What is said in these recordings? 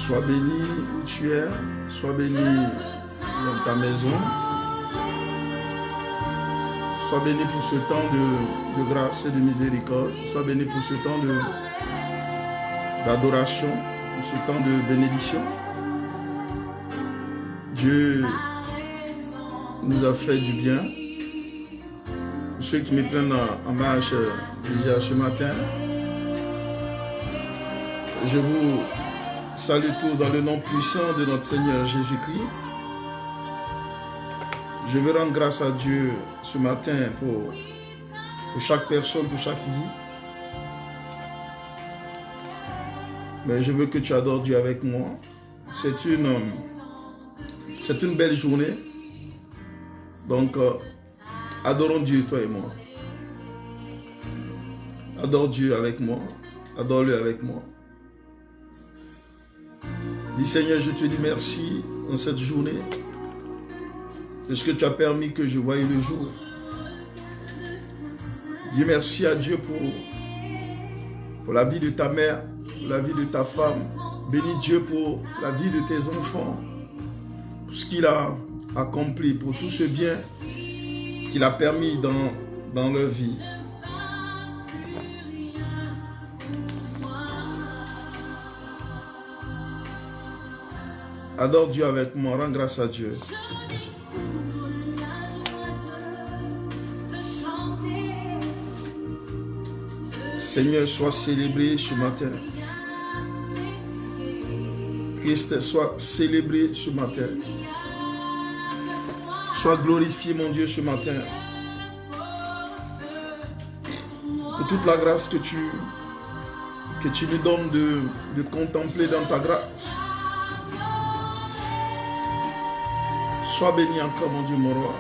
Sois béni où tu es, sois béni dans ta maison. Sois béni pour ce temps de grâce et de miséricorde. Sois béni pour ce temps d'adoration, pour ce temps de bénédiction. Dieu nous a fait du bien. Pour ceux qui me prennent en marche déjà ce matin, je vous salue tous dans le nom puissant de notre Seigneur Jésus-Christ. Je veux rendre grâce à Dieu ce matin pour chaque personne, pour chaque vie. Mais je veux que tu adores Dieu avec moi. C'est une belle journée. Donc, adorons Dieu, toi et moi. Adore Dieu avec moi. Adore-le avec moi. Dis Seigneur, je te dis merci en cette journée. Est-ce que tu as permis que je voie le jour? Dis merci à Dieu pour la vie de ta mère, pour la vie de ta femme. Bénis Dieu pour la vie de tes enfants, pour ce qu'il a accompli, pour tout ce bien qu'il a permis dans leur vie. Adore Dieu avec moi, rends grâce à Dieu. Seigneur, sois célébré ce matin. Christ, sois célébré ce matin. Sois glorifié, mon Dieu, ce matin. Pour toute la grâce que tu me donnes de contempler dans ta grâce. Sois béni encore, mon Dieu, mon roi.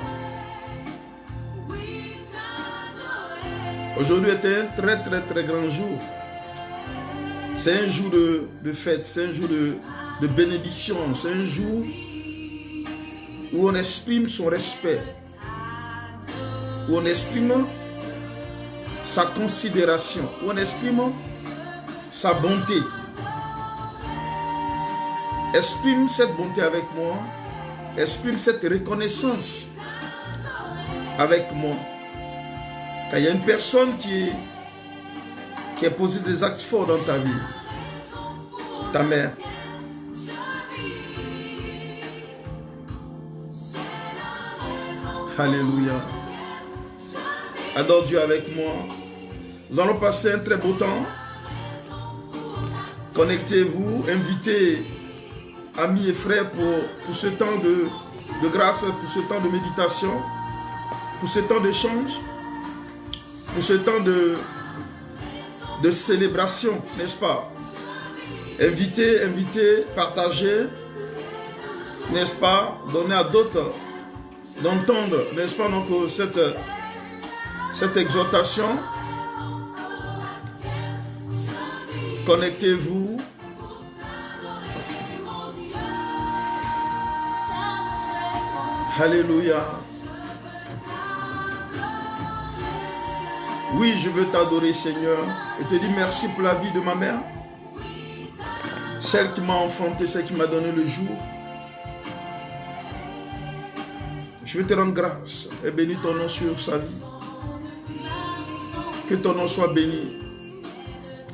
Aujourd'hui était un très très très grand jour. C'est un jour de fête, c'est un jour de bénédiction, c'est un jour où on exprime son respect, où on exprime sa considération, où on exprime sa bonté. Exprime cette bonté avec moi, exprime cette reconnaissance avec moi. Quand il y a une personne qui a posé des actes forts dans ta vie, ta mère, alléluia. Adore Dieu avec moi. Nous allons passer un très beau temps. Connectez-vous, invitez amis et frères pour ce temps de grâce, pour ce temps de méditation, pour ce temps d'échange. Pour ce temps de célébration, n'est-ce pas? Invitez, partagez, n'est-ce pas? Donnez à d'autres d'entendre, n'est-ce pas, donc cette exhortation. Connectez-vous. Alléluia. Oui, je veux t'adorer, Seigneur, et te dire merci pour la vie de ma mère, celle qui m'a enfanté, celle qui m'a donné le jour. Je veux te rendre grâce et bénir ton nom sur sa vie. Que ton nom soit béni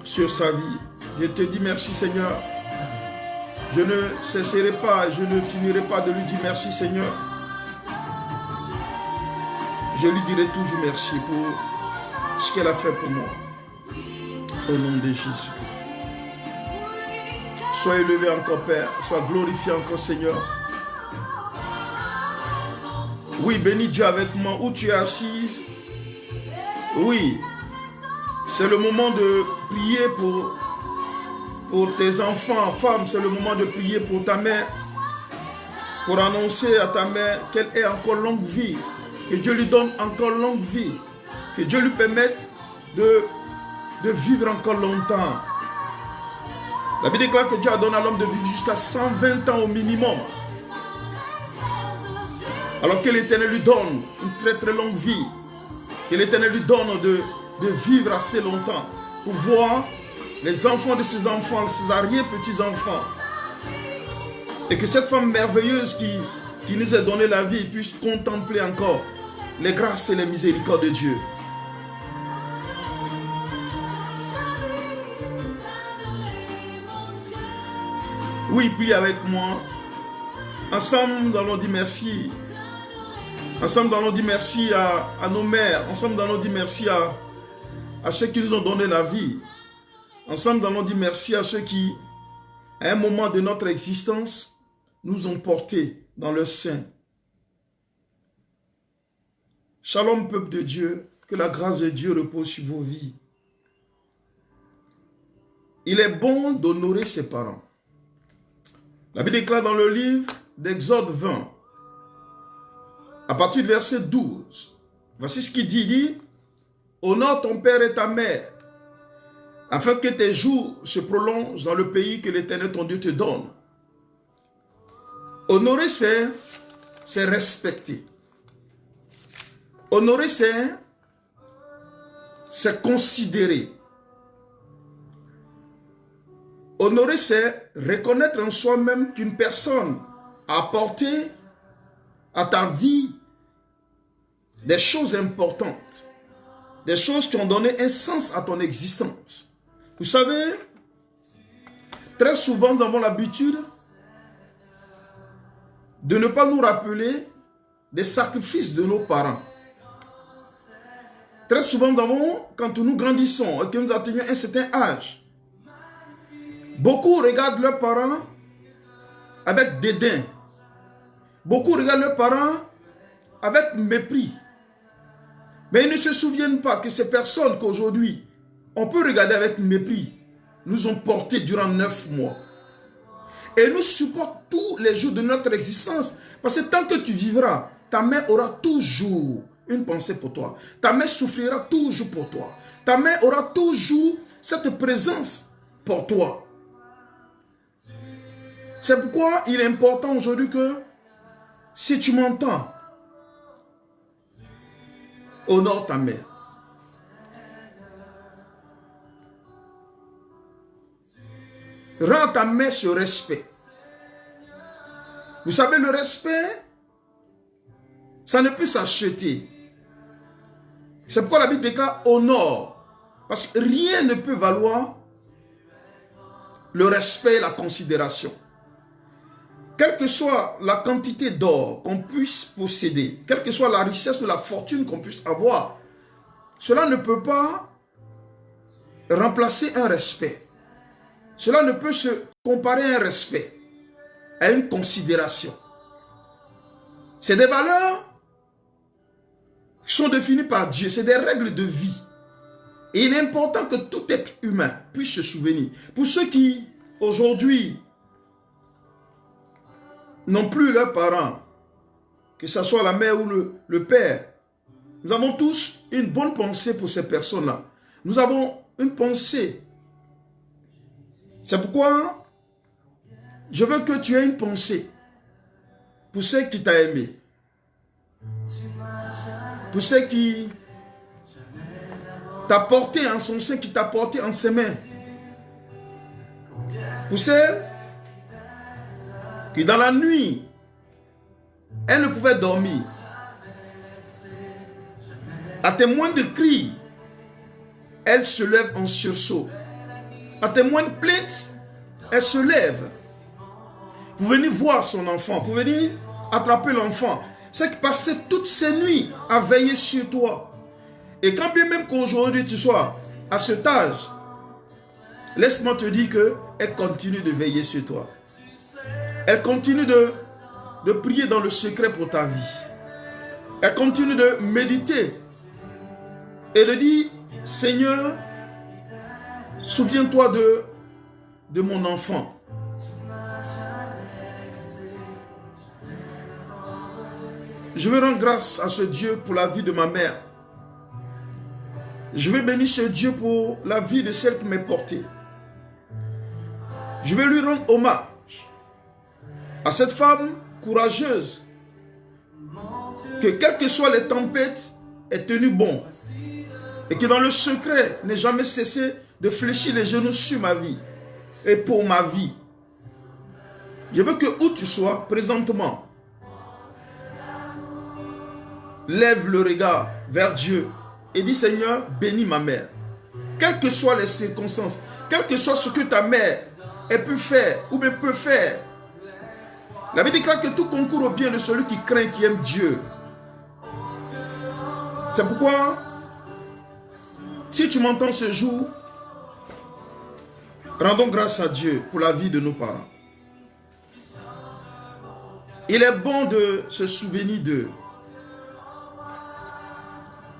sur sa vie. Je te dis merci, Seigneur. Je ne cesserai pas, je ne finirai pas de lui dire merci, Seigneur. Je lui dirai toujours merci pour ce qu'elle a fait pour moi. Au nom de Jésus. Sois élevé encore, Père. Sois glorifié encore, Seigneur. Oui, bénis Dieu avec moi. Où tu es assise. Oui. C'est le moment de prier pour tes enfants. Femme, c'est le moment de prier pour ta mère. Pour annoncer à ta mère qu'elle ait encore longue vie. Que Dieu lui donne encore longue vie. Que Dieu lui permette de vivre encore longtemps. La Bible déclare que Dieu a donné à l'homme de vivre jusqu'à 120 ans au minimum. Alors que l'Éternel lui donne une très très longue vie. Que l'Éternel lui donne de vivre assez longtemps. Pour voir les enfants de ses enfants, ses arrière-petits-enfants Et que cette femme merveilleuse qui nous a donné la vie puisse contempler encore les grâces et les miséricordes de Dieu. Oui, prie avec moi. Ensemble, nous allons dire merci. Ensemble, nous allons dire merci à nos mères. Ensemble, nous allons dire merci à ceux qui nous ont donné la vie. Ensemble, nous allons dire merci à ceux qui, à un moment de notre existence, nous ont portés dans leur sein. Shalom, peuple de Dieu, que la grâce de Dieu repose sur vos vies. Il est bon d'honorer ses parents. La Bible déclare dans le livre d'Exode 20, à partir du verset 12, voici ce qu'il dit, il dit, honore ton père et ta mère, afin que tes jours se prolongent dans le pays que l'Éternel ton Dieu te donne. Honorer, c'est respecter. Honorer, c'est considérer. Honorer, c'est reconnaître en soi-même qu'une personne a apporté à ta vie des choses importantes, des choses qui ont donné un sens à ton existence. Vous savez, très souvent nous avons l'habitude de ne pas nous rappeler des sacrifices de nos parents. Très souvent, quand nous grandissons et que nous atteignons un certain âge, beaucoup regardent leurs parents avec dédain. Beaucoup regardent leurs parents avec mépris. Mais ils ne se souviennent pas que ces personnes qu'aujourd'hui, on peut regarder avec mépris, nous ont portés durant 9 mois. Et nous supportent tous les jours de notre existence. Parce que tant que tu vivras, ta mère aura toujours une pensée pour toi. Ta mère souffrira toujours pour toi. Ta mère aura toujours cette présence pour toi. C'est pourquoi il est important aujourd'hui que, si tu m'entends, honore ta mère. Rends ta mère ce respect. Vous savez, le respect, ça ne peut s'acheter. C'est pourquoi la Bible déclare honore. Parce que rien ne peut valoir le respect et la considération. Quelle que soit la quantité d'or qu'on puisse posséder, quelle que soit la richesse ou la fortune qu'on puisse avoir, cela ne peut pas remplacer un respect. Cela ne peut se comparer à un respect, à une considération. C'est des valeurs qui sont définies par Dieu, c'est des règles de vie. Et il est important que tout être humain puisse se souvenir. Pour ceux qui, aujourd'hui, n'ont plus leurs parents, que ce soit la mère ou le père, nous avons tous une bonne pensée pour ces personnes-là. Nous avons une pensée. C'est pourquoi je veux que tu aies une pensée pour ceux qui t'ont aimé, pour ceux qui t'a porté en son sein, qui t'a porté en ses mains, pour celles qui dans la nuit, elle ne pouvait dormir. À témoin de cris, elle se lève en sursaut. À témoin de plaintes, elle se lève. Vous venez voir son enfant, vous venez attraper l'enfant. C'est qui passait toutes ces nuits à veiller sur toi. Et quand bien même qu'aujourd'hui tu sois à cet âge, laisse-moi te dire qu'elle continue de veiller sur toi. Elle continue de prier dans le secret pour ta vie. Elle continue de méditer et de dire, Seigneur, souviens-toi de mon enfant. Je veux rendre grâce à ce Dieu pour la vie de ma mère. Je veux bénir ce Dieu pour la vie de celle qui m'a porté. Je veux lui rendre hommage à cette femme courageuse, que quelles que soient les tempêtes, est tenue bon, et qui dans le secret n'ait jamais cessé de fléchir les genoux sur ma vie et pour ma vie. Je veux que où tu sois présentement, lève le regard vers Dieu et dis Seigneur, bénis ma mère. Quelles que soient les circonstances, quel que soit ce que ta mère ait pu faire ou bien peut faire. La Bible déclare que tout concourt au bien de celui qui craint, qui aime Dieu. C'est pourquoi, si tu m'entends ce jour, rendons grâce à Dieu pour la vie de nos parents. Il est bon de se souvenir d'eux.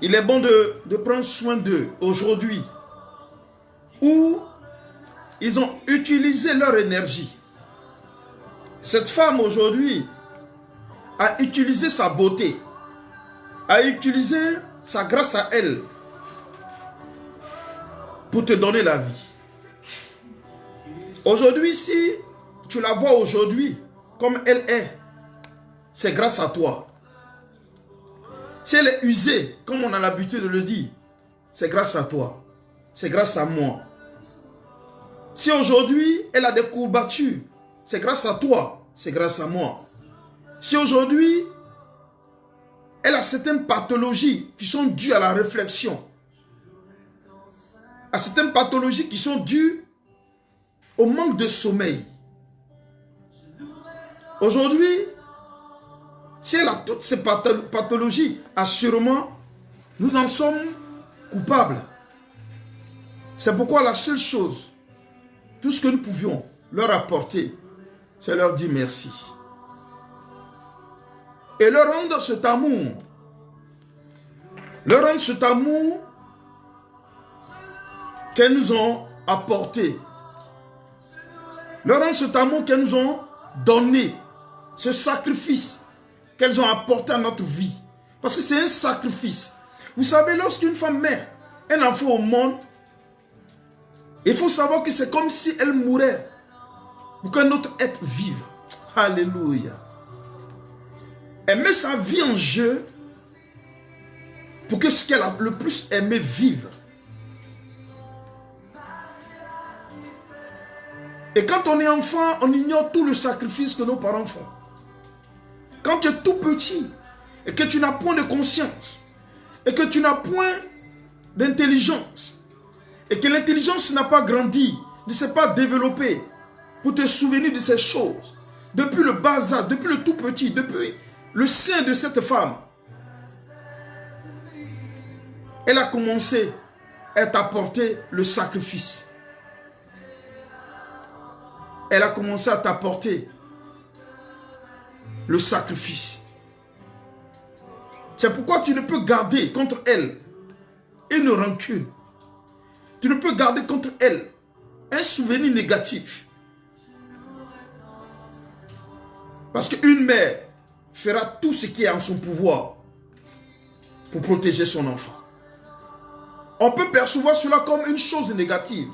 Il est bon de prendre soin d'eux aujourd'hui, où ils ont utilisé leur énergie. Cette femme aujourd'hui a utilisé sa beauté, a utilisé sa grâce à elle pour te donner la vie. Aujourd'hui, si tu la vois aujourd'hui comme elle est, c'est grâce à toi. Si elle est usée, comme on a l'habitude de le dire, c'est grâce à toi. C'est grâce à moi. Si aujourd'hui, elle a des courbatures, c'est grâce à toi. C'est grâce à moi. Si aujourd'hui, elle a certaines pathologies qui sont dues à la réflexion, à certaines pathologies qui sont dues au manque de sommeil. Aujourd'hui, si elle a toutes ces pathologies, assurément, nous en sommes coupables. C'est pourquoi la seule chose, tout ce que nous pouvions leur apporter, c'est leur dire merci. Et leur rendre cet amour. Leur rendre cet amour qu'elles nous ont apporté. Leur rendre cet amour qu'elles nous ont donné. Ce sacrifice qu'elles ont apporté à notre vie. Parce que c'est un sacrifice. Vous savez, lorsqu'une femme met un enfant au monde, il faut savoir que c'est comme si elle mourait pour qu'un autre être vive. Alléluia. Elle met sa vie en jeu pour que ce qu'elle a le plus aimé vive. Et quand on est enfant, on ignore tout le sacrifice que nos parents font. Quand tu es tout petit et que tu n'as point de conscience et que tu n'as point d'intelligence et que l'intelligence n'a pas grandi, ne s'est pas développée pour te souvenir de ces choses, depuis le bas âge, depuis le tout petit, depuis le sein de cette femme, elle a commencé à t'apporter le sacrifice. Elle a commencé à t'apporter le sacrifice. C'est pourquoi tu ne peux garder contre elle une rancune. Tu ne peux garder contre elle un souvenir négatif. Parce qu'une mère fera tout ce qui est en son pouvoir pour protéger son enfant. On peut percevoir cela comme une chose négative.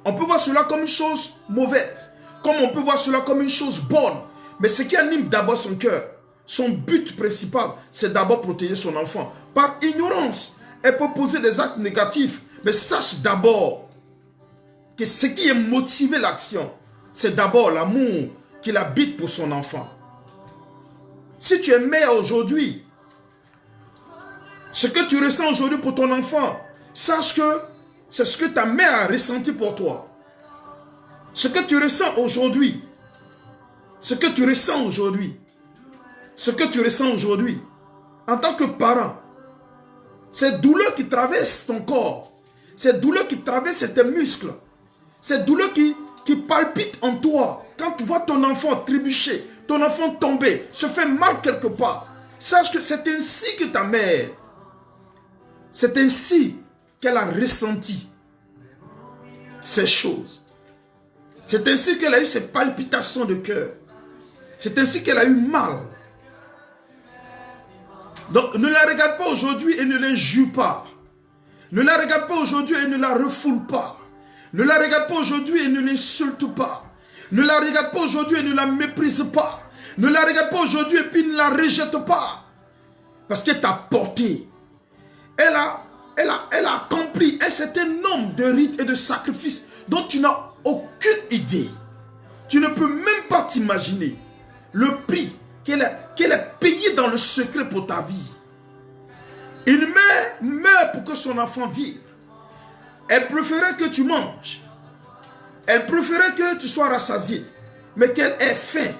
On peut voir cela comme une chose mauvaise. Comme on peut voir cela comme une chose bonne. Mais ce qui anime d'abord son cœur, son but principal, c'est d'abord protéger son enfant. Par ignorance, elle peut poser des actes négatifs. Mais sache d'abord que ce qui est motivé l'action, c'est d'abord l'amour qu'il habite pour son enfant. Si tu es mère aujourd'hui, ce que tu ressens aujourd'hui pour ton enfant, sache que c'est ce que ta mère a ressenti pour toi. Ce que tu ressens aujourd'hui, ce que tu ressens aujourd'hui, ce que tu ressens aujourd'hui, en tant que parent, cette douleur qui traverse ton corps, cette douleur qui traverse tes muscles, cette douleur qui palpite en toi, quand tu vois ton enfant trébucher, ton enfant tomber, se fait mal quelque part, sache que c'est ainsi que ta mère, c'est ainsi qu'elle a ressenti ces choses. C'est ainsi qu'elle a eu ces palpitations de cœur. C'est ainsi qu'elle a eu mal. Donc ne la regarde pas aujourd'hui et ne l'injure pas. Ne la regarde pas aujourd'hui et ne la refoule pas. Ne la regarde pas aujourd'hui et ne l'insulte pas. Ne la regarde pas aujourd'hui et ne la méprise pas. Ne la regarde pas aujourd'hui et puis ne la rejette pas. Parce qu'elle t'a porté. Elle a accompli un certain nombre de rites et de sacrifices dont tu n'as aucune idée. Tu ne peux même pas t'imaginer le prix qu'elle a payé dans le secret pour ta vie. Une mère meurt pour que son enfant vive. Elle préférait que tu manges. Elle préférait que tu sois rassasié, mais qu'elle ait faim.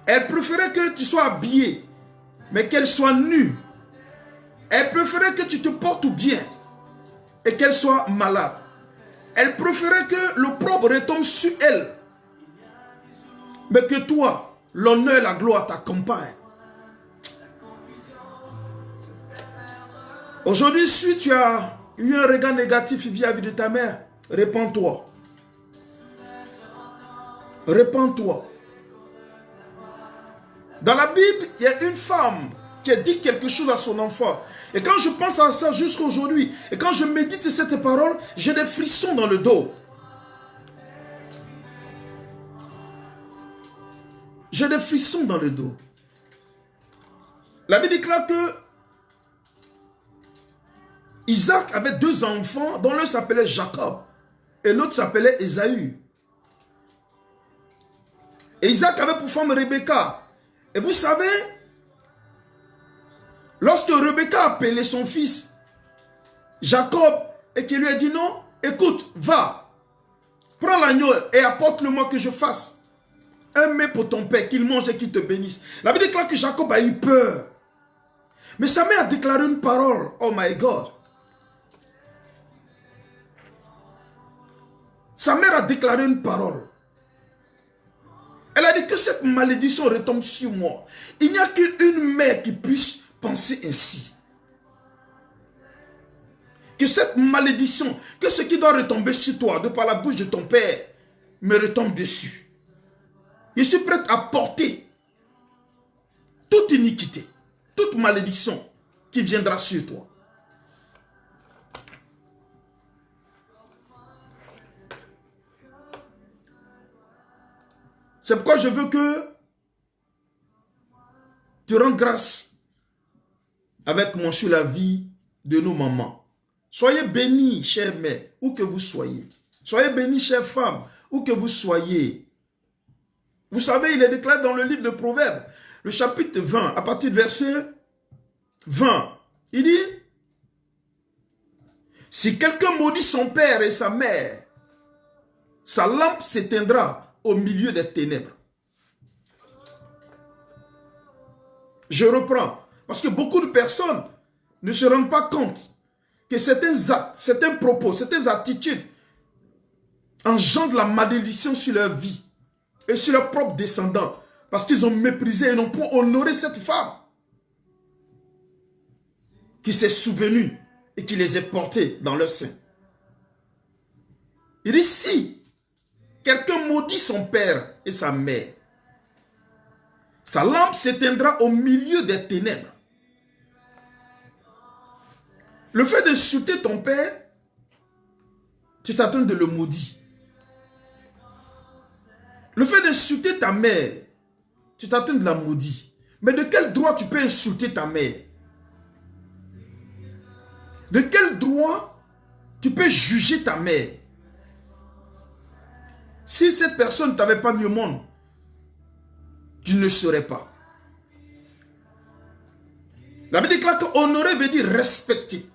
Elle préférait que tu sois habillé, mais qu'elle soit nue. Elle préférait que tu te portes bien et qu'elle soit malade. Elle préférait que l'opprobre retombe sur elle, mais que toi, l'honneur et la gloire t'accompagnent. Aujourd'hui, si tu as eu un regard négatif vis-à-vis de ta mère, répands-toi. Répands-toi. Dans la Bible, il y a une femme qui a dit quelque chose à son enfant. Et quand je pense à ça jusqu'à aujourd'hui, et quand je médite cette parole, j'ai des frissons dans le dos. J'ai des frissons dans le dos. La Bible déclare que Isaac avait 2 enfants, dont l'un s'appelait Jacob et l'autre s'appelait Ésaü. Et Isaac avait pour femme Rebecca. Et vous savez, lorsque Rebecca a appelé son fils Jacob et qu'il lui a dit non, écoute, va, prends l'agneau et apporte-le-moi que je fasse un mets pour ton père, qu'il mange et qu'il te bénisse. La Bible déclare que Jacob a eu peur. Mais sa mère a déclaré une parole. Oh my God. Sa mère a déclaré une parole. Elle a dit que cette malédiction retombe sur moi. Il n'y a qu'une mère qui puisse penser ainsi. Que cette malédiction, que ce qui doit retomber sur toi, de par la bouche de ton père, me retombe dessus. Je suis prête à porter toute iniquité, toute malédiction qui viendra sur toi. C'est pourquoi je veux que tu rendes grâce avec moi sur la vie de nos mamans. Soyez bénis, chères mères, où que vous soyez. Soyez bénis, chères femmes, où que vous soyez. Vous savez, il est déclaré dans le livre de Proverbes, le chapitre 20, à partir du verset 20. Il dit, si quelqu'un maudit son père et sa mère, sa lampe s'éteindra au milieu des ténèbres. Je reprends, parce que beaucoup de personnes ne se rendent pas compte que certains actes, certains propos, certaines attitudes engendrent la malédiction sur leur vie et sur leurs propres descendants, parce qu'ils ont méprisé et n'ont pas honoré cette femme qui s'est souvenue et qui les a portés dans leur sein. Il dit, si quelqu'un maudit son père et sa mère, sa lampe s'éteindra au milieu des ténèbres. Le fait d'insulter ton père, tu t'attends de le maudire. Le fait d'insulter ta mère, tu t'attends de la maudire. Mais de quel droit tu peux insulter ta mère? De quel droit tu peux juger ta mère? Si cette personne ne t'avait pas mis au monde, tu ne le saurais pas. La Bible déclare que honorer veut dire respecter.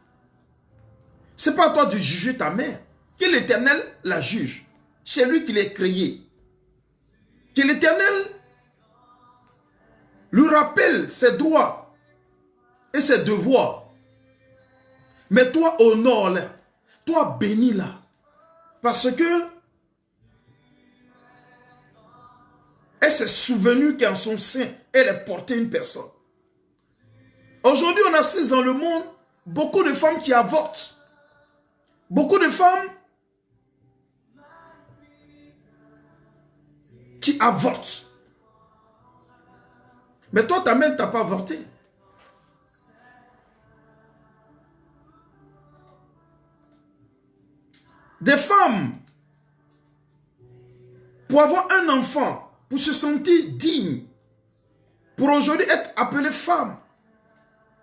Ce n'est pas à toi de juger ta mère. Que l'Éternel la juge. C'est lui qui l'a créé. Que l'Éternel lui rappelle ses droits et ses devoirs. Mais toi, honore-la. Toi, bénis-la. Parce que elle s'est souvenue qu'en son sein, elle a porté une personne. Aujourd'hui, on assiste dans le monde beaucoup de femmes qui avortent. Beaucoup de femmes qui avortent. Mais toi, ta mère ne t'a pas avorté. Des femmes, pour avoir un enfant, pour se sentir digne, pour aujourd'hui être appelée femme.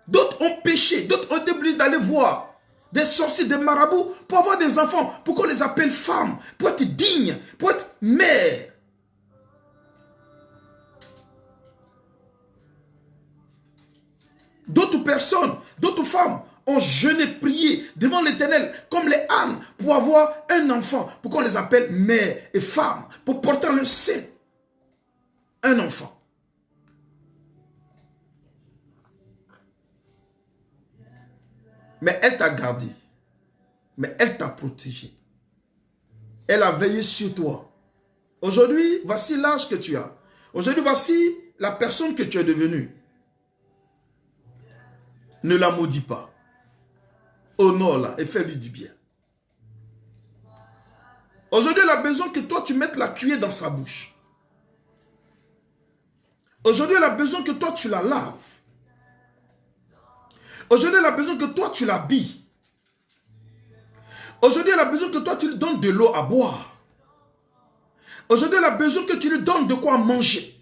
D'autres ont péché, d'autres ont été obligés d'aller voir des sorciers, des marabouts, pour avoir des enfants, pour qu'on les appelle femmes, pour être digne, pour être mère. personnes, d'autres femmes ont jeûné, prié devant l'Éternel, comme les ânes, pour avoir un enfant, pour qu'on les appelle mères et femmes, pour porter en le sein un enfant. Mais elle t'a gardé. Mais elle t'a protégé. Elle a veillé sur toi. Aujourd'hui, voici l'âge que tu as. Aujourd'hui, voici la personne que tu es devenue. Ne la maudis pas. Honore-la et fais-lui du bien. Aujourd'hui, elle a besoin que toi, tu mettes la cuillère dans sa bouche. Aujourd'hui, elle a besoin que toi, tu la laves. Aujourd'hui, elle a besoin que toi, tu l'habilles. Aujourd'hui, elle a besoin que toi, tu lui donnes de l'eau à boire. Aujourd'hui, elle a besoin que tu lui donnes de quoi manger.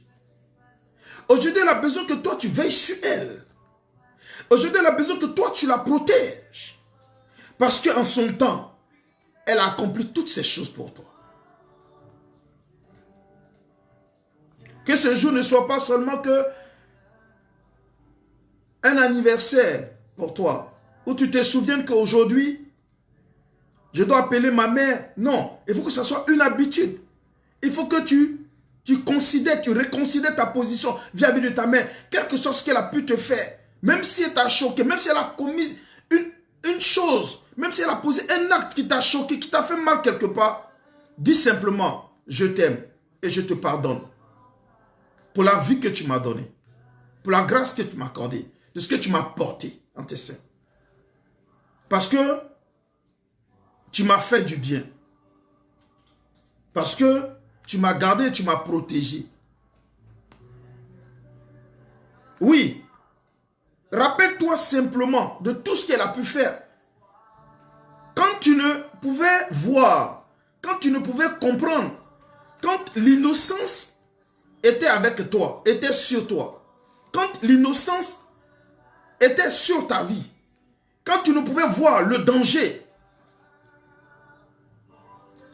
Aujourd'hui, elle a besoin que toi, tu veilles sur elle. Aujourd'hui, elle a besoin que toi, tu la protèges. Parce qu'en son temps, elle a accompli toutes ces choses pour toi. Que ce jour ne soit pas seulement que un anniversaire pour toi, où tu te souviens qu'aujourd'hui, je dois appeler ma mère. Non, il faut que ça soit une habitude. Il faut que tu considères, tu reconsidères ta position vis-à-vis de ta mère, quel que soit ce qu'elle a pu te faire, même si elle t'a choqué, même si elle a commis une chose, même si elle a posé un acte qui t'a choqué, qui t'a fait mal quelque part, dis simplement, je t'aime et je te pardonne pour la vie que tu m'as donnée, pour la grâce que tu m'as accordée, de ce que tu m'as porté en tes seins. Parce que tu m'as fait du bien. Parce que tu m'as gardé, tu m'as protégé. Oui. Rappelle-toi simplement de tout ce qu'elle a pu faire. Quand tu ne pouvais voir, quand tu ne pouvais comprendre, quand l'innocence était avec toi, était sur toi, quand l'innocence était sur ta vie, quand tu ne pouvais voir le danger,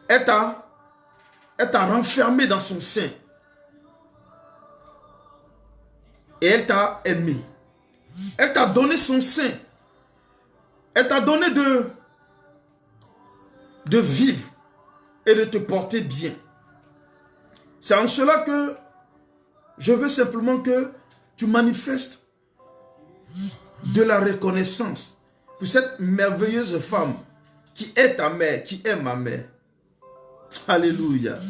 elle t'a renfermé dans son sein. Et elle t'a aimé. Elle t'a donné son sein. Elle t'a donné de vivre et de te porter bien. C'est en cela que je veux simplement que tu manifestes de la reconnaissance pour cette merveilleuse femme qui est ta mère, qui est ma mère. Alléluia.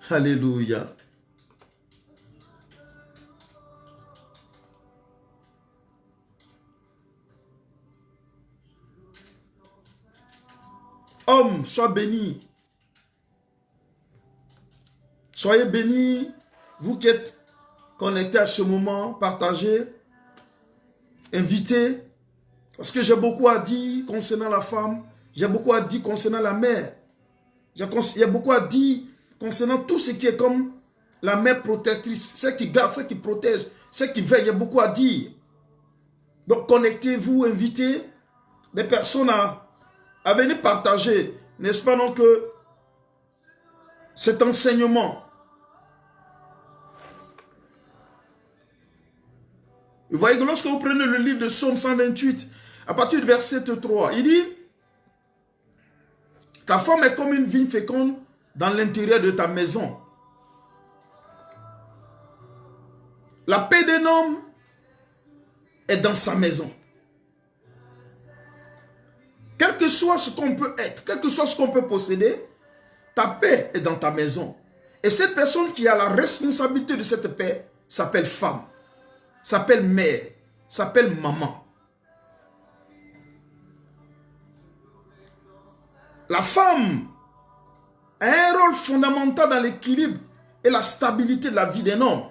Alléluia. Homme, sois béni. Soyez bénis, vous qui êtes connectés à ce moment, partagez, invitez, parce que j'ai beaucoup à dire concernant la femme, j'ai beaucoup à dire concernant la mère, j'ai beaucoup à dire concernant tout ce qui est comme la mère protectrice, celle qui garde, celle qui protège, celle qui veille, il y a beaucoup à dire. Donc connectez-vous, invitez des personnes à venir partager, n'est-ce pas non, que cet enseignement. Vous voyez que lorsque vous prenez le livre de Psaume 128, à partir du verset 3, il dit: ta femme est comme une vigne féconde dans l'intérieur de ta maison. La paix d'un homme est dans sa maison. Quel que soit ce qu'on peut être, quel que soit ce qu'on peut posséder, ta paix est dans ta maison. Et cette personne qui a la responsabilité de cette paix s'appelle femme, s'appelle mère, s'appelle maman. La femme a un rôle fondamental dans l'équilibre et la stabilité de la vie d'un homme.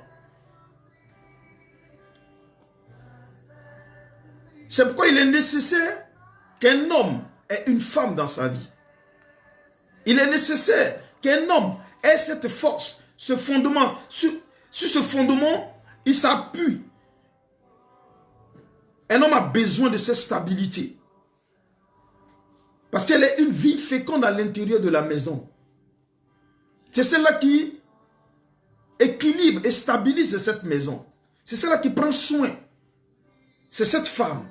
C'est pourquoi il est nécessaire qu'un homme ait une femme dans sa vie. Il est nécessaire qu'un homme ait cette force, ce fondement. Sur ce fondement, il s'appuie. Un homme a besoin de cette stabilité. Parce qu'elle est une vie féconde à l'intérieur de la maison. C'est celle-là qui équilibre et stabilise cette maison. C'est celle-là qui prend soin. C'est cette femme.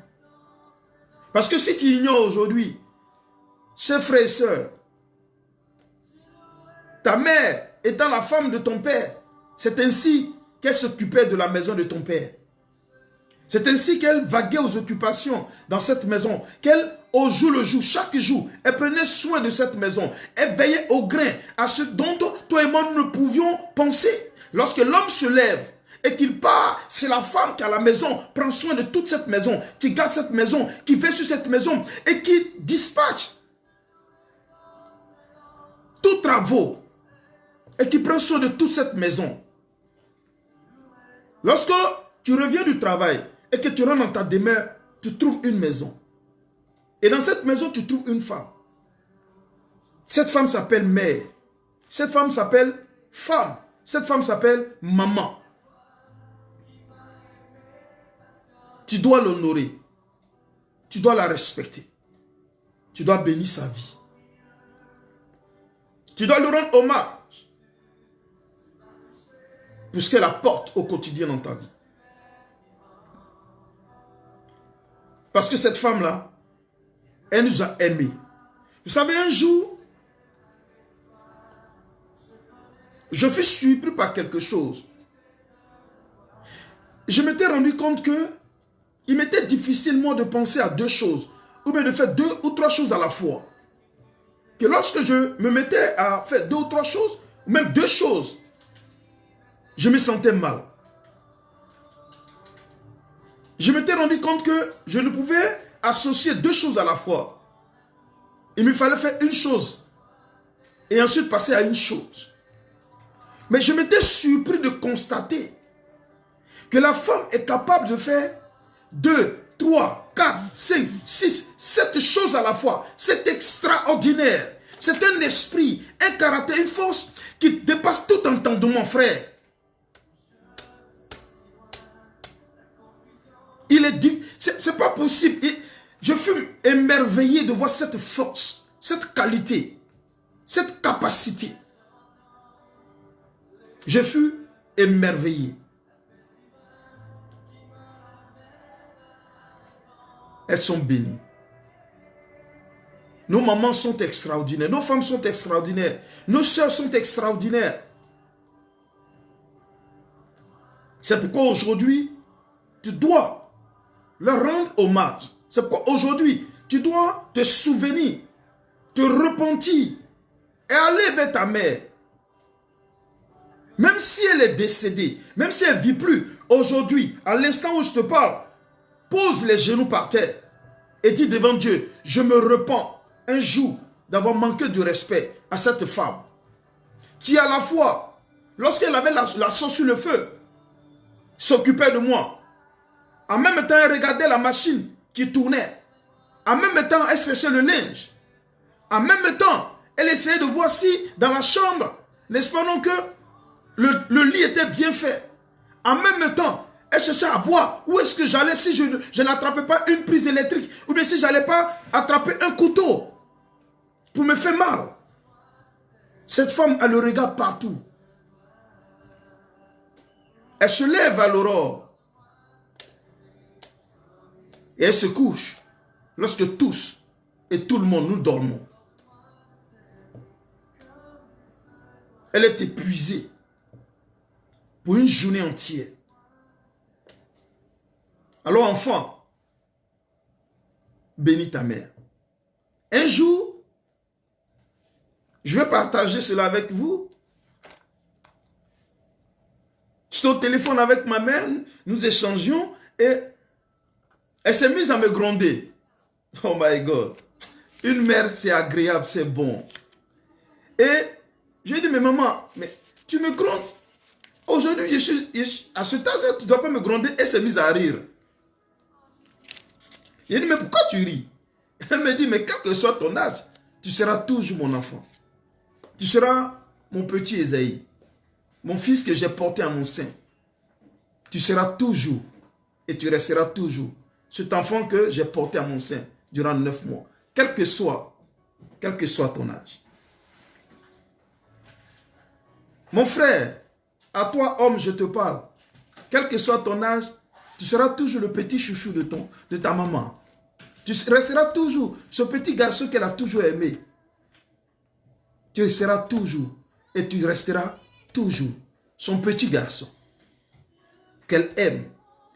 Parce que si tu ignores aujourd'hui, chers frères et sœurs, ta mère étant la femme de ton père, c'est ainsi qu'elle s'occupait de la maison de ton père. C'est ainsi qu'elle vaguait aux occupations dans cette maison, qu'elle, au jour le jour, chaque jour, elle prenait soin de cette maison. Elle veillait au grain, à ce dont toi et moi nous ne pouvions penser. Lorsque l'homme se lève et qu'il part, c'est la femme qui à la maison prend soin de toute cette maison, qui garde cette maison, qui veille sur cette maison et qui dispatche tous travaux et qui prend soin de toute cette maison. Lorsque tu reviens du travail et que tu rentres dans ta demeure, tu trouves une maison. Et dans cette maison, tu trouves une femme. Cette femme s'appelle mère. Cette femme s'appelle femme. Cette femme s'appelle maman. Tu dois l'honorer. Tu dois la respecter. Tu dois bénir sa vie. Tu dois lui rendre hommage pour ce qu'elle apporte au quotidien dans ta vie. Parce que cette femme-là, elle nous a aimés. Vous savez, un jour, je fus surpris par quelque chose. Je m'étais rendu compte que il m'était difficilement de penser à deux choses, ou bien de faire deux ou trois choses à la fois. Que lorsque je me mettais à faire deux ou trois choses, ou même deux choses, je me sentais mal. Je m'étais rendu compte que je ne pouvais associer deux choses à la fois. Il me fallait faire une chose et ensuite passer à une chose. Mais je m'étais surpris de constater que la femme est capable de faire 2, 3, 4, 5, 6, 7 choses à la fois. C'est extraordinaire. C'est un esprit, un caractère, une force qui dépasse tout entendement, frère. C'est pas possible. Je fus émerveillé de voir cette force, cette qualité, cette capacité. Je fus émerveillé. Elles sont bénies. Nos mamans sont extraordinaires. Nos femmes sont extraordinaires. Nos sœurs sont extraordinaires. C'est pourquoi aujourd'hui, tu dois leur rendre hommage. C'est pourquoi aujourd'hui, tu dois te souvenir, te repentir et aller vers ta mère. Même si elle est décédée, même si elle ne vit plus, aujourd'hui, à l'instant où je te parle, pose les genoux par terre et dis devant Dieu, je me repens un jour d'avoir manqué de respect à cette femme qui à la fois, lorsqu'elle avait la sauce sur le feu, s'occupait de moi. En même temps, elle regardait la machine qui tournait. En même temps, elle séchait le linge. En même temps, elle essayait de voir si dans la chambre, n'est-ce pas non que le lit était bien fait. En même temps, elle cherchait à voir où est-ce que j'allais si je n'attrapais pas une prise électrique ou bien si je n'allais pas attraper un couteau pour me faire mal. Cette femme a le regard partout. Elle se lève à l'aurore et elle se couche lorsque tous et tout le monde nous dormons. Elle est épuisée pour une journée entière. Alors enfant, bénis ta mère. Un jour, je vais partager cela avec vous. J'étais au téléphone avec ma mère, nous échangions et elle s'est mise à me gronder. Oh my God. Une mère, c'est agréable, c'est bon. Et je lui ai dit, mais maman, mais tu me grondes. Aujourd'hui, à ce temps-là, tu ne dois pas me gronder. Elle s'est mise à rire. Il dit, mais pourquoi tu ris? Elle me dit, mais quel que soit ton âge, tu seras toujours mon enfant. Tu seras mon petit Esaïe, mon fils que j'ai porté à mon sein. Tu seras toujours et tu resteras toujours cet enfant que j'ai porté à mon sein durant 9 mois. Quel que soit ton âge. Mon frère, à toi homme, je te parle. Quel que soit ton âge, tu seras toujours le petit chouchou de ta maman. Tu resteras toujours ce petit garçon qu'elle a toujours aimé. Tu seras toujours et tu resteras toujours son petit garçon qu'elle aime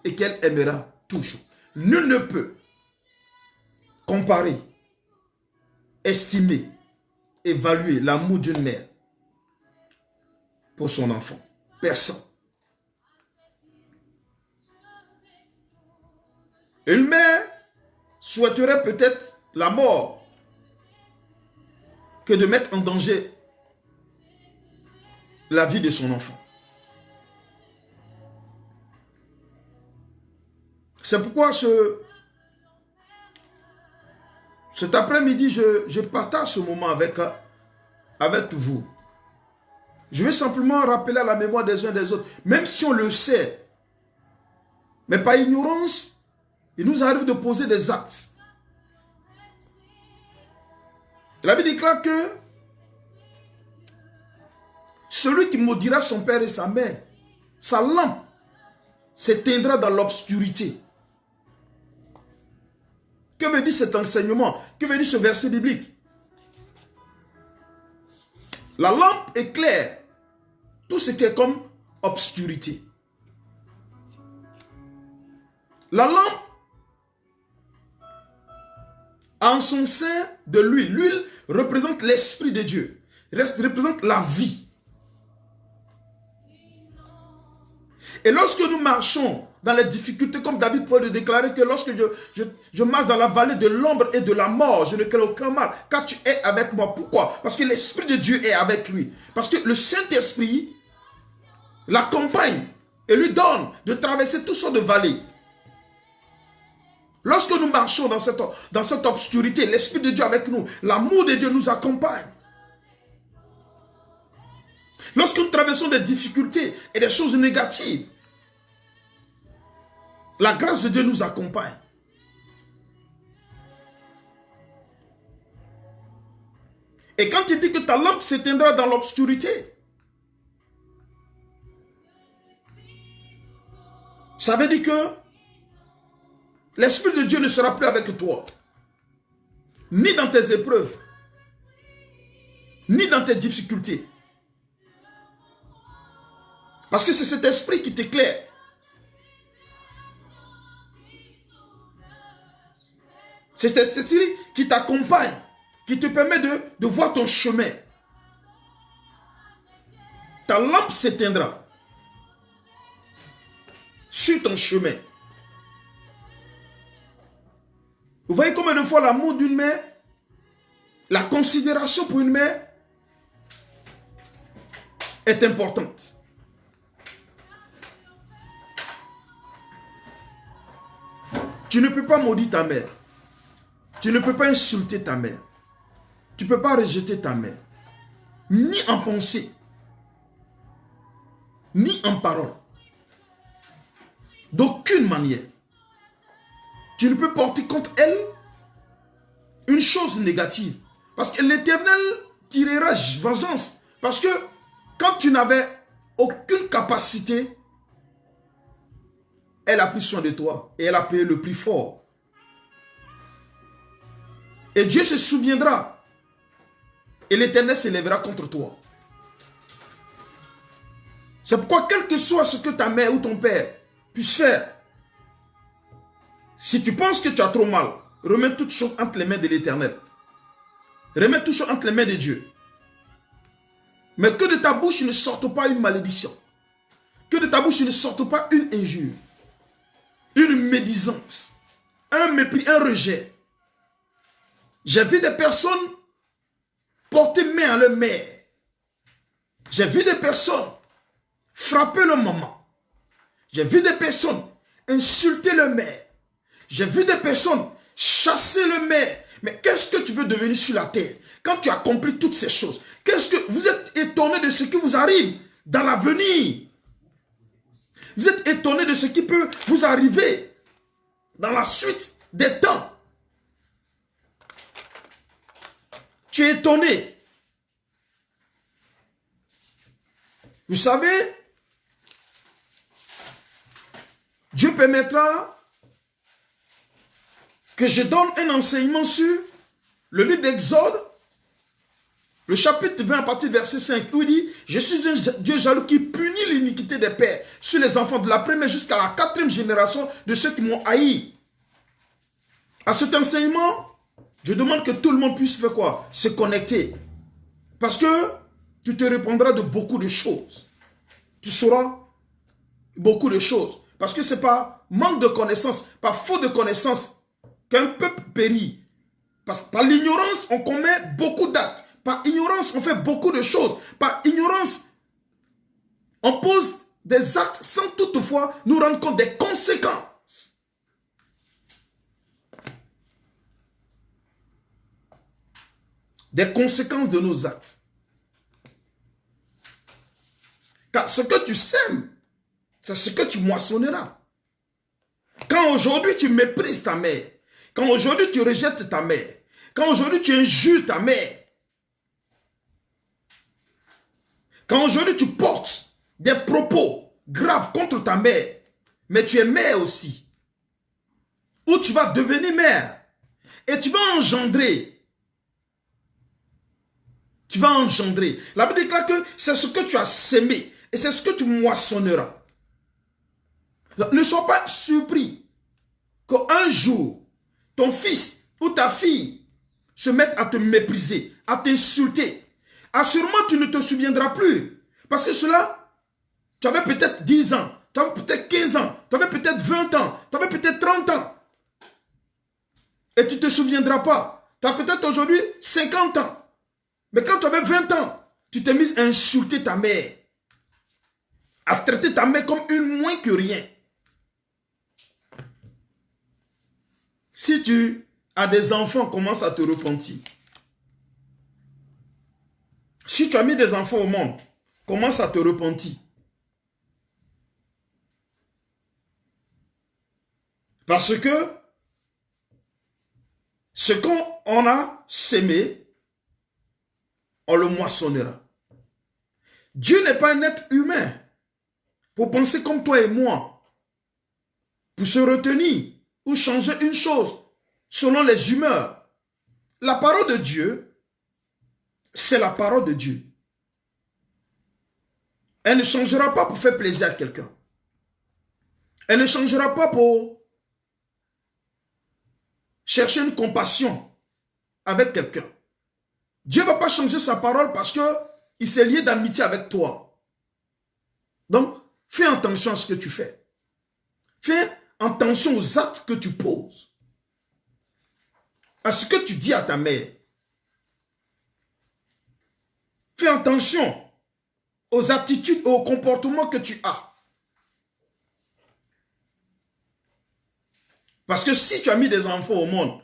et qu'elle aimera toujours. Nul ne peut comparer, estimer, évaluer l'amour d'une mère pour son enfant. Personne. Une mère souhaiterait peut-être la mort que de mettre en danger la vie de son enfant. C'est pourquoi cet après-midi, je partage ce moment avec vous. Je vais simplement rappeler à la mémoire des uns des autres, même si on le sait, mais par ignorance, il nous arrive de poser des actes. La Bible déclare que celui qui maudira son père et sa mère, sa lampe s'éteindra dans l'obscurité. Que veut dire cet enseignement? Que veut dire ce verset biblique? La lampe éclaire tout ce qui est comme obscurité. La lampe a en son sein de l'huile. L'huile représente l'Esprit de Dieu, représente la vie. Et lorsque nous marchons dans les difficultés, comme David peut le déclarer, que lorsque je marche dans la vallée de l'ombre et de la mort, je ne crains aucun mal, car tu es avec moi. Pourquoi? Parce que l'Esprit de Dieu est avec lui. Parce que le Saint-Esprit l'accompagne et lui donne de traverser toutes sortes de vallées. Lorsque nous marchons dans cette obscurité, l'Esprit de Dieu avec nous, l'amour de Dieu nous accompagne. Lorsque nous traversons des difficultés et des choses négatives, la grâce de Dieu nous accompagne. Et quand il dit que ta lampe s'éteindra dans l'obscurité, ça veut dire que l'Esprit de Dieu ne sera plus avec toi. Ni dans tes épreuves, ni dans tes difficultés. Parce que c'est cet esprit qui t'éclaire. C'est cet esprit qui t'accompagne, qui te permet de voir ton chemin. Ta lampe s'éteindra sur ton chemin. Vous voyez combien de fois l'amour d'une mère, la considération pour une mère est importante. Tu ne peux pas maudire ta mère. Tu ne peux pas insulter ta mère. Tu ne peux pas rejeter ta mère. Ni en pensée, ni en parole. D'aucune manière. Tu ne peux porter contre elle une chose négative. Parce que l'Éternel tirera vengeance. Parce que quand tu n'avais aucune capacité, elle a pris soin de toi et elle a payé le prix fort. Et Dieu se souviendra. Et l'Éternel s'élèvera contre toi. C'est pourquoi quel que soit ce que ta mère ou ton père puisse faire, si tu penses que tu as trop mal, remets toutes choses entre les mains de l'Éternel. Remets toutes choses entre les mains de Dieu. Mais que de ta bouche ne sorte pas une malédiction. Que de ta bouche ne sorte pas une injure. Une médisance. Un mépris, un rejet. J'ai vu des personnes porter main à leur mère. J'ai vu des personnes frapper leur maman. J'ai vu des personnes insulter leur mère. J'ai vu des personnes chasser leur mère. Mais qu'est-ce que tu veux devenir sur la terre quand tu accomplis toutes ces choses? Qu'est-ce que vous êtes étonné de ce qui vous arrive dans l'avenir? Vous êtes étonné de ce qui peut vous arriver dans la suite des temps. Tu es étonné. Vous savez, Dieu permettra que je donne un enseignement sur le livre d'Exode, le chapitre 20 à partir du verset 5, où il dit, je suis un Dieu jaloux qui punit l'iniquité des pères sur les enfants de la première jusqu'à la 4e génération de ceux qui m'ont haï. À cet enseignement, je demande que tout le monde puisse faire quoi? Se connecter. Parce que tu te répondras de beaucoup de choses. Tu sauras beaucoup de choses. Parce que ce n'est pas manque de connaissance, pas faute de connaissance qu'un peuple périt. Parce que par l'ignorance, on commet beaucoup d'actes. Par ignorance, on fait beaucoup de choses. Par ignorance, on pose des actes sans toutefois nous rendre compte des conséquences. Des conséquences de nos actes. Car ce que tu sèmes, c'est ce que tu moissonneras. Quand aujourd'hui tu méprises ta mère, quand aujourd'hui tu rejettes ta mère, quand aujourd'hui tu injures ta mère, quand aujourd'hui tu portes des propos graves contre ta mère, mais tu es mère aussi, ou tu vas devenir mère, et tu vas engendrer. Tu vas engendrer. La Bible déclare que c'est ce que tu as sémé, et c'est ce que tu moissonneras. Ne sois pas surpris qu'un jour, ton fils ou ta fille se mette à te mépriser, à t'insulter. Assurément, tu ne te souviendras plus. Parce que cela, tu avais peut-être 10 ans, tu avais peut-être 15 ans, tu avais peut-être 20 ans, tu avais peut-être 30 ans. Et tu ne te souviendras pas. Tu as peut-être aujourd'hui 50 ans. Mais quand tu avais 20 ans, tu t'es mis à insulter ta mère. À traiter ta mère comme une moins que rien. Si tu as des enfants, commence à te repentir. Si tu as mis des enfants au monde, commence à te repentir. Parce que ce qu'on a sémé, on le moissonnera. Dieu n'est pas un être humain pour penser comme toi et moi, pour se retenir ou changer une chose selon les humeurs. La parole de Dieu, c'est la parole de Dieu. Elle ne changera pas pour faire plaisir à quelqu'un. Elle ne changera pas pour chercher une compassion avec quelqu'un. Dieu ne va pas changer sa parole parce qu'il s'est lié d'amitié avec toi. Donc, fais attention à ce que tu fais. Fais attention aux actes que tu poses. À ce que tu dis à ta mère. Fais attention aux attitudes et aux comportements que tu as. Parce que si tu as mis des enfants au monde,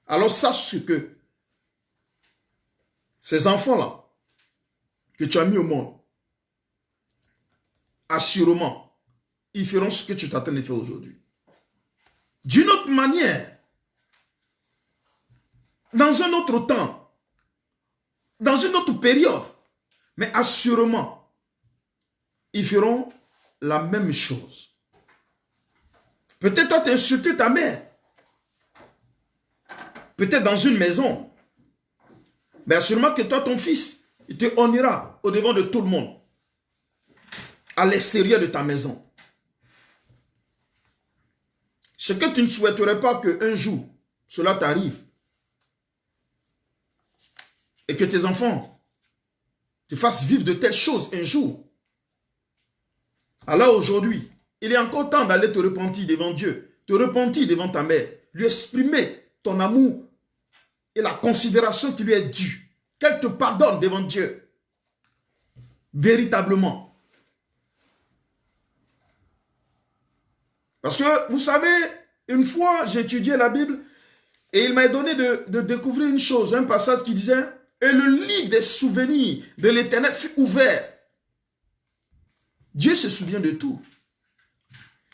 alors sache que ces enfants-là que tu as mis au monde, assurément, ils feront ce que tu t'attends de faire aujourd'hui. D'une autre manière, dans un autre temps, dans une autre période, mais assurément, ils feront la même chose. Peut-être toi t'insulter ta mère. Peut-être dans une maison. Mais assurément que toi, ton fils, il te honorera au devant de tout le monde. À l'extérieur de ta maison. Ce que tu ne souhaiterais pas qu'un jour, cela t'arrive. Et que tes enfants te fassent vivre de telles choses un jour. Alors aujourd'hui, il est encore temps d'aller te repentir devant Dieu. Te repentir devant ta mère. Lui exprimer ton amour et la considération qui lui est due. Qu'elle te pardonne devant Dieu. Véritablement. Parce que, vous savez, une fois, j'ai étudié la Bible et il m'a donné de découvrir une chose, un passage qui disait « Et le livre des souvenirs de l'Éternel fut ouvert. » Dieu se souvient de tout.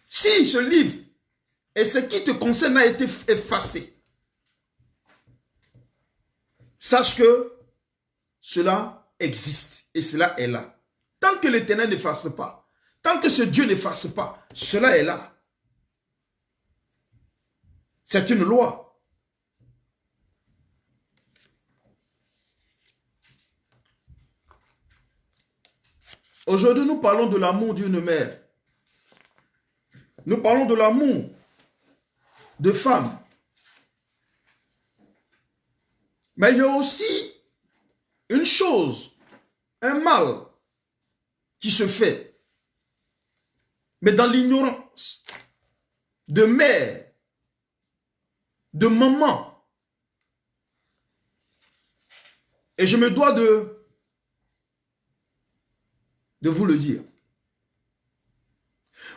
Si ce livre et ce qui te concerne a été effacé, sache que cela existe et cela est là. Tant que l'Éternel n'efface pas, tant que ce Dieu n'efface pas, cela est là. C'est une loi. Aujourd'hui, nous parlons de l'amour d'une mère. Nous parlons de l'amour de femmes. Mais il y a aussi une chose, un mal qui se fait. Mais dans l'ignorance de mère, de maman. Et je me dois de vous le dire.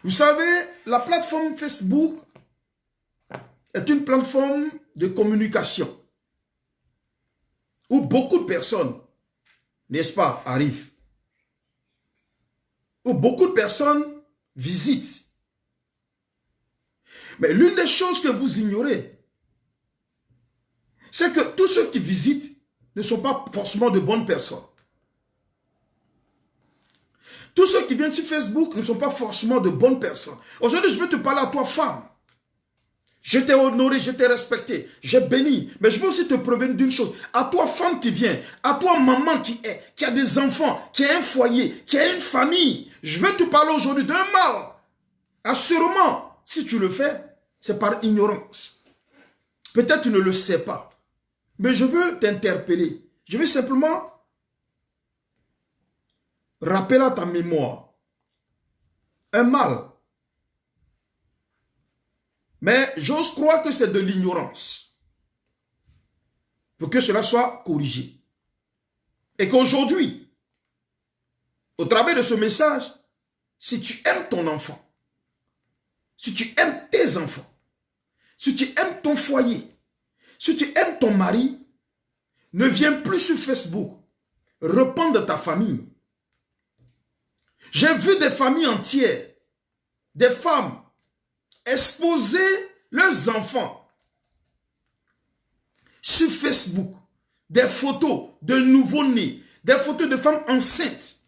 Vous savez, la plateforme Facebook est une plateforme de communication où beaucoup de personnes, n'est-ce pas, arrivent. Où beaucoup de personnes visitent. Mais l'une des choses que vous ignorez, c'est que tous ceux qui visitent ne sont pas forcément de bonnes personnes. Tous ceux qui viennent sur Facebook ne sont pas forcément de bonnes personnes. Aujourd'hui, je veux te parler à toi, femme. Je t'ai honoré, je t'ai respecté, j'ai béni. Mais je veux aussi te prévenir d'une chose. À toi, femme qui vient, à toi, maman qui a des enfants, qui a un foyer, qui a une famille. Je veux te parler aujourd'hui d'un mal. Assurément, si tu le fais, c'est par ignorance. Peut-être tu ne le sais pas. Mais je veux t'interpeller. Je veux simplement rappeler à ta mémoire un mal. Mais j'ose croire que c'est de l'ignorance. Pour que cela soit corrigé. Et qu'aujourd'hui, au travers de ce message, si tu aimes ton enfant, si tu aimes tes enfants, si tu aimes ton foyer, si tu aimes ton mari, ne viens plus sur Facebook. Repends de ta famille. J'ai vu des familles entières, des femmes exposer leurs enfants sur Facebook, des photos de nouveau-nés, des photos de femmes enceintes,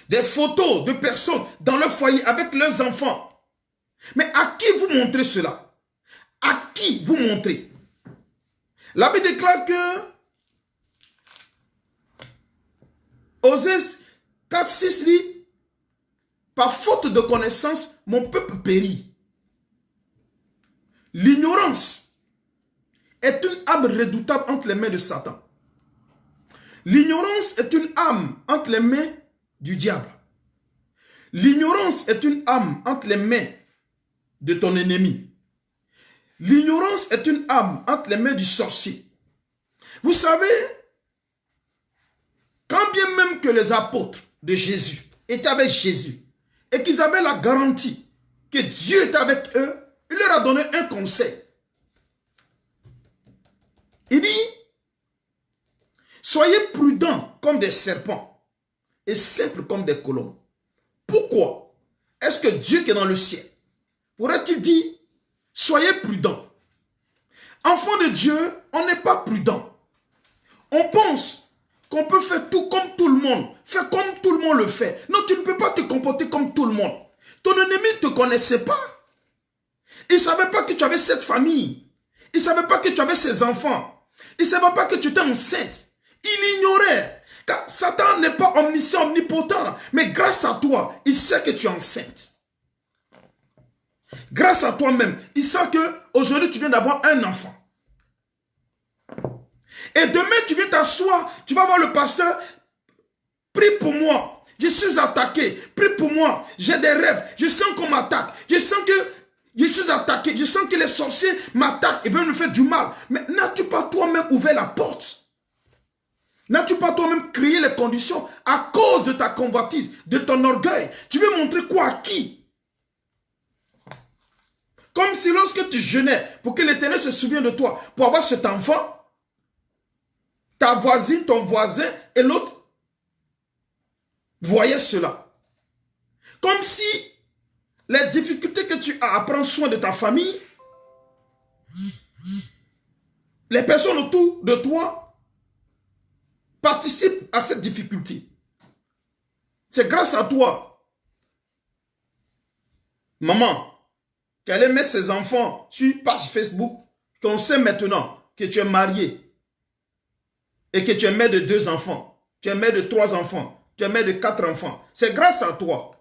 des photos de personnes dans leur foyer avec leurs enfants. Mais à qui vous montrez cela? À qui vous montrez? La Bible déclare que Osée 4:6 dit, par faute de connaissance, mon peuple périt. L'ignorance est une âme redoutable entre les mains de Satan. L'ignorance est une âme entre les mains du diable. L'ignorance est une âme entre les mains de ton ennemi. L'ignorance est une âme entre les mains du sorcier. Vous savez, quand bien même que les apôtres de Jésus étaient avec Jésus et qu'ils avaient la garantie que Dieu était avec eux, il leur a donné un conseil. Il dit, soyez prudents comme des serpents et simples comme des colombes. Pourquoi est-ce que Dieu qui est dans le ciel pourrait-il dire, soyez prudents? Enfant de Dieu, on n'est pas prudent. On pense qu'on peut faire tout comme tout le monde. Faire comme tout le monde le fait. Non, tu ne peux pas te comporter comme tout le monde. Ton ennemi ne te connaissait pas. Il ne savait pas que tu avais cette famille. Il ne savait pas que tu avais ces enfants. Il ne savait pas que tu étais enceinte. Il ignorait. Car Satan n'est pas omniscient, omnipotent. Mais grâce à toi, il sait que tu es enceinte. Grâce à toi-même, il sait qu'aujourd'hui, tu viens d'avoir un enfant. Et demain, tu viens t'asseoir, tu vas voir le pasteur, prie pour moi, je suis attaqué, prie pour moi, j'ai des rêves, je sens qu'on m'attaque, je sens que je suis attaqué, je sens que les sorciers m'attaquent et veulent me faire du mal. Mais n'as-tu pas toi-même ouvert la porte? N'as-tu pas toi-même créé les conditions à cause de ta convoitise, de ton orgueil? Tu veux montrer quoi à qui? Comme si lorsque tu jeûnais pour que l'Éternel se souvienne de toi, pour avoir cet enfant, ta voisine, ton voisin et l'autre voyaient cela. Comme si les difficultés que tu as à prendre soin de ta famille, les personnes autour de toi participent à cette difficulté. C'est grâce à toi. Maman, qu'elle met ses enfants sur page Facebook, qu'on sait maintenant que tu es marié et que tu es mère de 2 enfants, tu es mère de 3 enfants, tu es mère de 4 enfants. C'est grâce à toi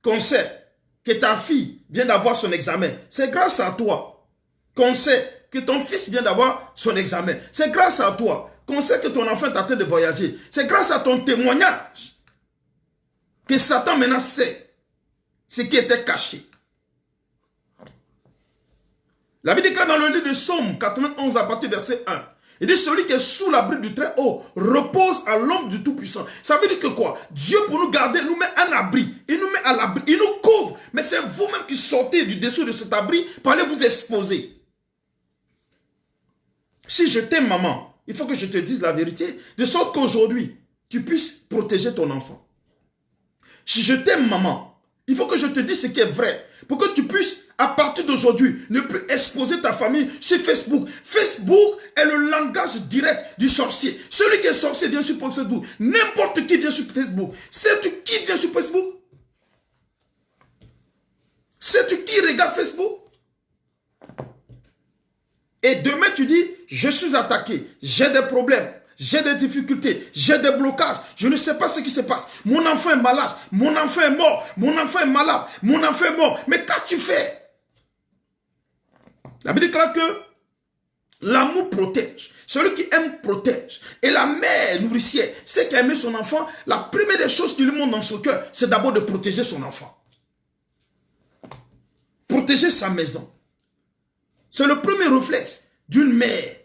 qu'on sait que ta fille vient d'avoir son examen. C'est grâce à toi qu'on sait que ton fils vient d'avoir son examen. C'est grâce à toi qu'on sait que ton enfant est en train de voyager. C'est grâce à ton témoignage que Satan maintenant sait ce qui était caché. La Bible déclare dans le livre de Psaume 91 à partir du verset 1. Il dit, celui qui est sous l'abri du Très-Haut repose à l'ombre du Tout-Puissant. Ça veut dire que quoi? Dieu, pour nous garder, nous met un abri. Il nous met à l'abri. Il nous couvre. Mais c'est vous-même qui sortez du dessous de cet abri pour aller vous exposer. Si je t'aime, maman, il faut que je te dise la vérité, de sorte qu'aujourd'hui, tu puisses protéger ton enfant. Si je t'aime, maman, il faut que je te dise ce qui est vrai, pour que tu puisses, à partir d'aujourd'hui, ne plus exposer ta famille sur Facebook. Facebook est le langage direct du sorcier. Celui qui est sorcier vient sur Facebook. N'importe qui vient sur Facebook. Sais-tu qui vient sur Facebook? Sais-tu qui regarde Facebook? Et demain, tu dis, je suis attaqué, j'ai des problèmes, j'ai des difficultés, j'ai des blocages, je ne sais pas ce qui se passe. Mon enfant est malade, mon enfant est mort, mon enfant est malade, mon enfant est mort. Mais qu'as-tu fait? La Bible déclare que l'amour protège. Celui qui aime protège. Et la mère nourricière, c'est qui a aimé son enfant, la première des choses qui lui montre dans son cœur, c'est d'abord de protéger son enfant. Protéger sa maison. C'est le premier réflexe d'une mère.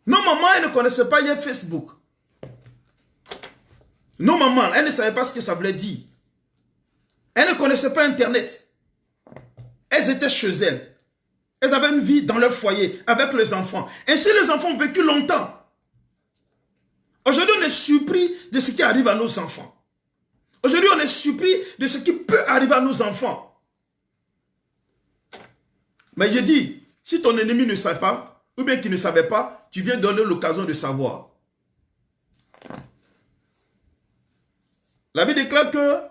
Non, maman, elle ne connaissait pas hier Facebook. Non, maman, elle ne savait pas ce que ça voulait dire. Elle ne connaissait pas Internet. Elles étaient chez elles. Elles avaient une vie dans leur foyer avec les enfants. Ainsi, les enfants ont vécu longtemps. Aujourd'hui, on est surpris de ce qui arrive à nos enfants. Aujourd'hui, on est surpris de ce qui peut arriver à nos enfants. Mais je dis, si ton ennemi ne sait pas, ou bien qu'il ne savait pas, tu viens donner l'occasion de savoir. La Bible déclare que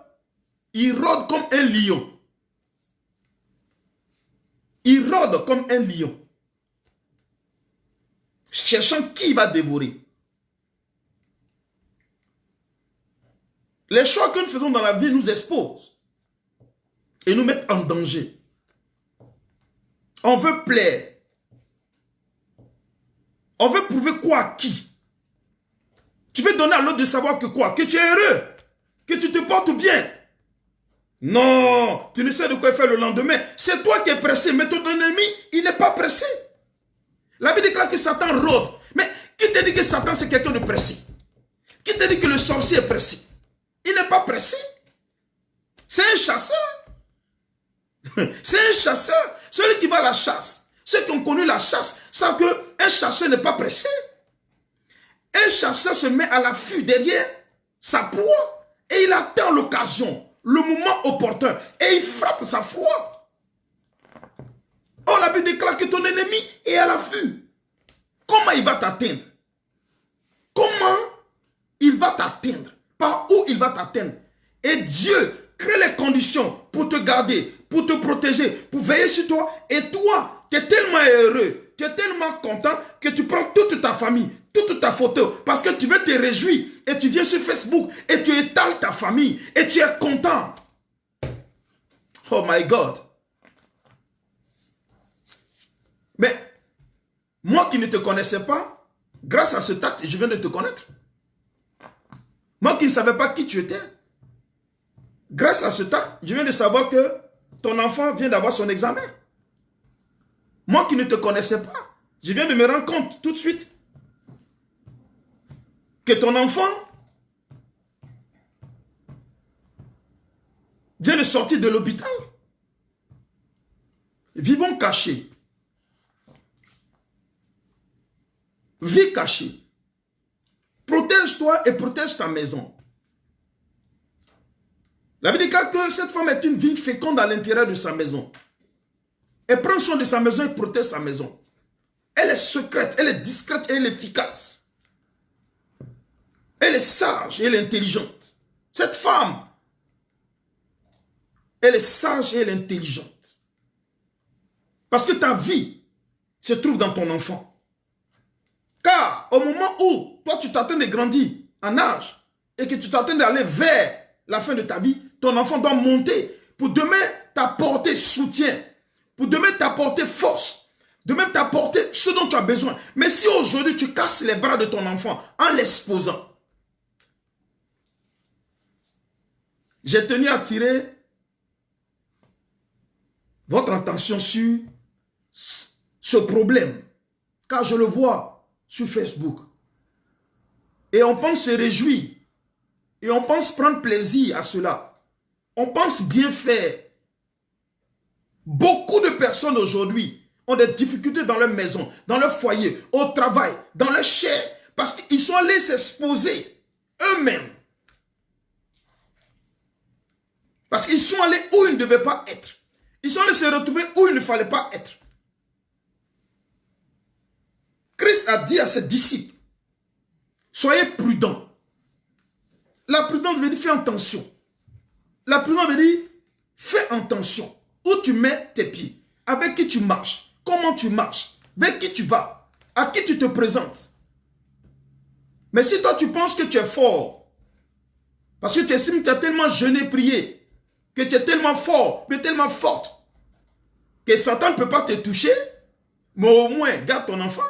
il rôde comme un lion. Il rôde comme un lion, cherchant qui va dévorer. Les choix que nous faisons dans la vie nous exposent et nous mettent en danger. On veut plaire. On veut prouver quoi à qui? Tu veux donner à l'autre de savoir que quoi? Que tu es heureux, que tu te portes bien. Non, tu ne sais de quoi faire le lendemain. C'est toi qui es pressé, mais ton ennemi, il n'est pas pressé. La Bible déclare que Satan rôde. Mais qui te dit que Satan c'est quelqu'un de pressé? Qui te dit que le sorcier est pressé? Il n'est pas pressé. C'est un chasseur. C'est un chasseur. Celui qui va à la chasse. Ceux qui ont connu la chasse savent qu'un chasseur n'est pas pressé. Un chasseur se met à l'affût derrière sa proie et il attend l'occasion, le moment opportun et il frappe sa proie. Oh, la Bible déclare que ton ennemi est à l'affût. Comment il va t'atteindre? Comment il va t'atteindre? Par où il va t'atteindre? Et Dieu crée les conditions pour te garder, pour te protéger, pour veiller sur toi. Et toi, tu es tellement heureux, tu es tellement content que tu prends toute ta famille, toute ta photo, parce que tu veux te réjouir. Et tu viens sur Facebook et tu étales ta famille et tu es content. Oh my God. Mais moi qui ne te connaissais pas, grâce à cet acte, je viens de te connaître. Moi qui ne savais pas qui tu étais, grâce à cet acte, je viens de savoir que ton enfant vient d'avoir son examen. Moi qui ne te connaissais pas, je viens de me rendre compte tout de suite que ton enfant vient de sortir de l'hôpital. Vivons cachés. Vis caché. Protège-toi et protège ta maison. La Bible déclare que cette femme est une vie féconde à l'intérieur de sa maison. Elle prend soin de sa maison et protège sa maison. Elle est secrète, elle est discrète et elle est efficace. Elle est sage et elle est intelligente. Cette femme, elle est sage et elle est intelligente. Parce que ta vie se trouve dans ton enfant. Car au moment où toi tu t'attends de grandir en âge et que tu t'attends d'aller vers la fin de ta vie, ton enfant doit monter pour demain t'apporter soutien, pour demain t'apporter force, demain t'apporter ce dont tu as besoin. Mais si aujourd'hui tu casses les bras de ton enfant en l'exposant, j'ai tenu à attirer votre attention sur ce problème, car je le vois sur Facebook. Et on pense se réjouir, et on pense prendre plaisir à cela. On pense bien faire. Beaucoup de personnes aujourd'hui ont des difficultés dans leur maison, dans leur foyer, au travail, dans leur chair, parce qu'ils sont allés s'exposer eux-mêmes. Parce qu'ils sont allés où ils ne devaient pas être. Ils sont allés se retrouver où il ne fallait pas être. Christ a dit à ses disciples, soyez prudents. La prudence veut dire fais attention. La prudence veut dire fais attention. Où tu mets tes pieds, avec qui tu marches, comment tu marches, vers qui tu vas, à qui tu te présentes. Mais si toi tu penses que tu es fort, parce que tu estimes que tu as tellement jeûné, prié, que tu es tellement fort, mais tellement forte, que Satan ne peut pas te toucher, mais au moins garde ton enfant,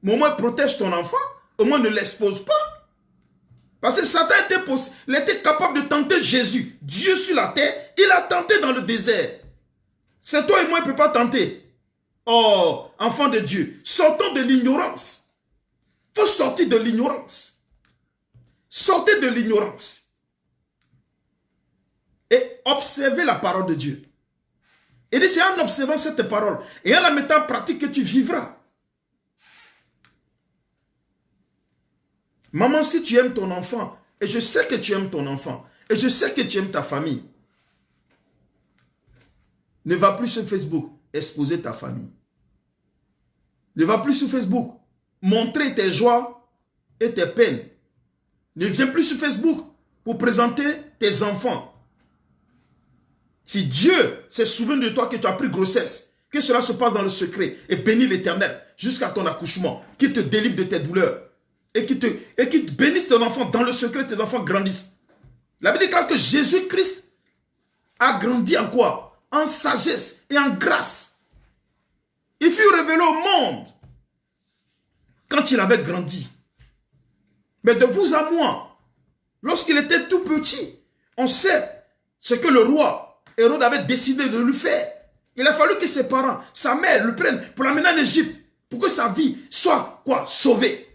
mais au moins protège ton enfant, au moins ne l'expose pas. Parce que Satan était capable de tenter Jésus, Dieu sur la terre, il a tenté dans le désert. C'est toi et moi qui ne peut pas tenter. Oh, enfant de Dieu, sortons de l'ignorance. Il faut sortir de l'ignorance. Sortez de l'ignorance. Et observez la parole de Dieu. Et c'est en observant cette parole et en la mettant en pratique que tu vivras. Maman, si tu aimes ton enfant, et je sais que tu aimes ton enfant, et je sais que tu aimes ta famille, ne va plus sur Facebook exposer ta famille. Ne va plus sur Facebook montrer tes joies et tes peines. Ne viens plus sur Facebook pour présenter tes enfants. Si Dieu s'est souvenu de toi que tu as pris grossesse, que cela se passe dans le secret et bénis l'Éternel jusqu'à ton accouchement, qu'il te délivre de tes douleurs et qu'il bénisse ton enfant dans le secret, tes enfants grandissent. La Bible déclare que Jésus-Christ a grandi en quoi? En sagesse et en grâce. Il fut révélé au monde quand il avait grandi. Mais de vous à moi, lorsqu'il était tout petit, on sait ce que le roi Hérode avait décidé de lui faire. Il a fallu que ses parents, sa mère, le prennent pour l'amener en Égypte, pour que sa vie soit quoi? Sauvée.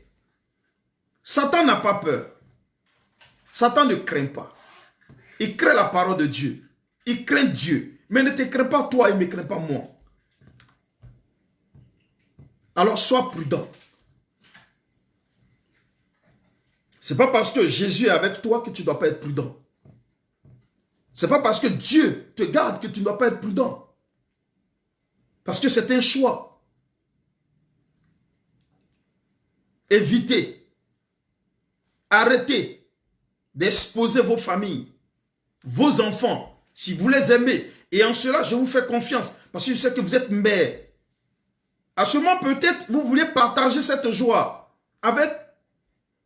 Satan n'a pas peur. Satan ne craint pas. Il craint la parole de Dieu. Il craint Dieu. Mais ne te crains pas toi et ne me crains pas moi. Alors sois prudent. Ce n'est pas parce que Jésus est avec toi que tu ne dois pas être prudent. Ce n'est pas parce que Dieu te garde que tu ne dois pas être prudent. Parce que c'est un choix. Évitez, arrêtez d'exposer vos familles, vos enfants, si vous les aimez. Et en cela, je vous fais confiance, parce que je sais que vous êtes mère. À ce moment, peut-être, vous voulez partager cette joie avec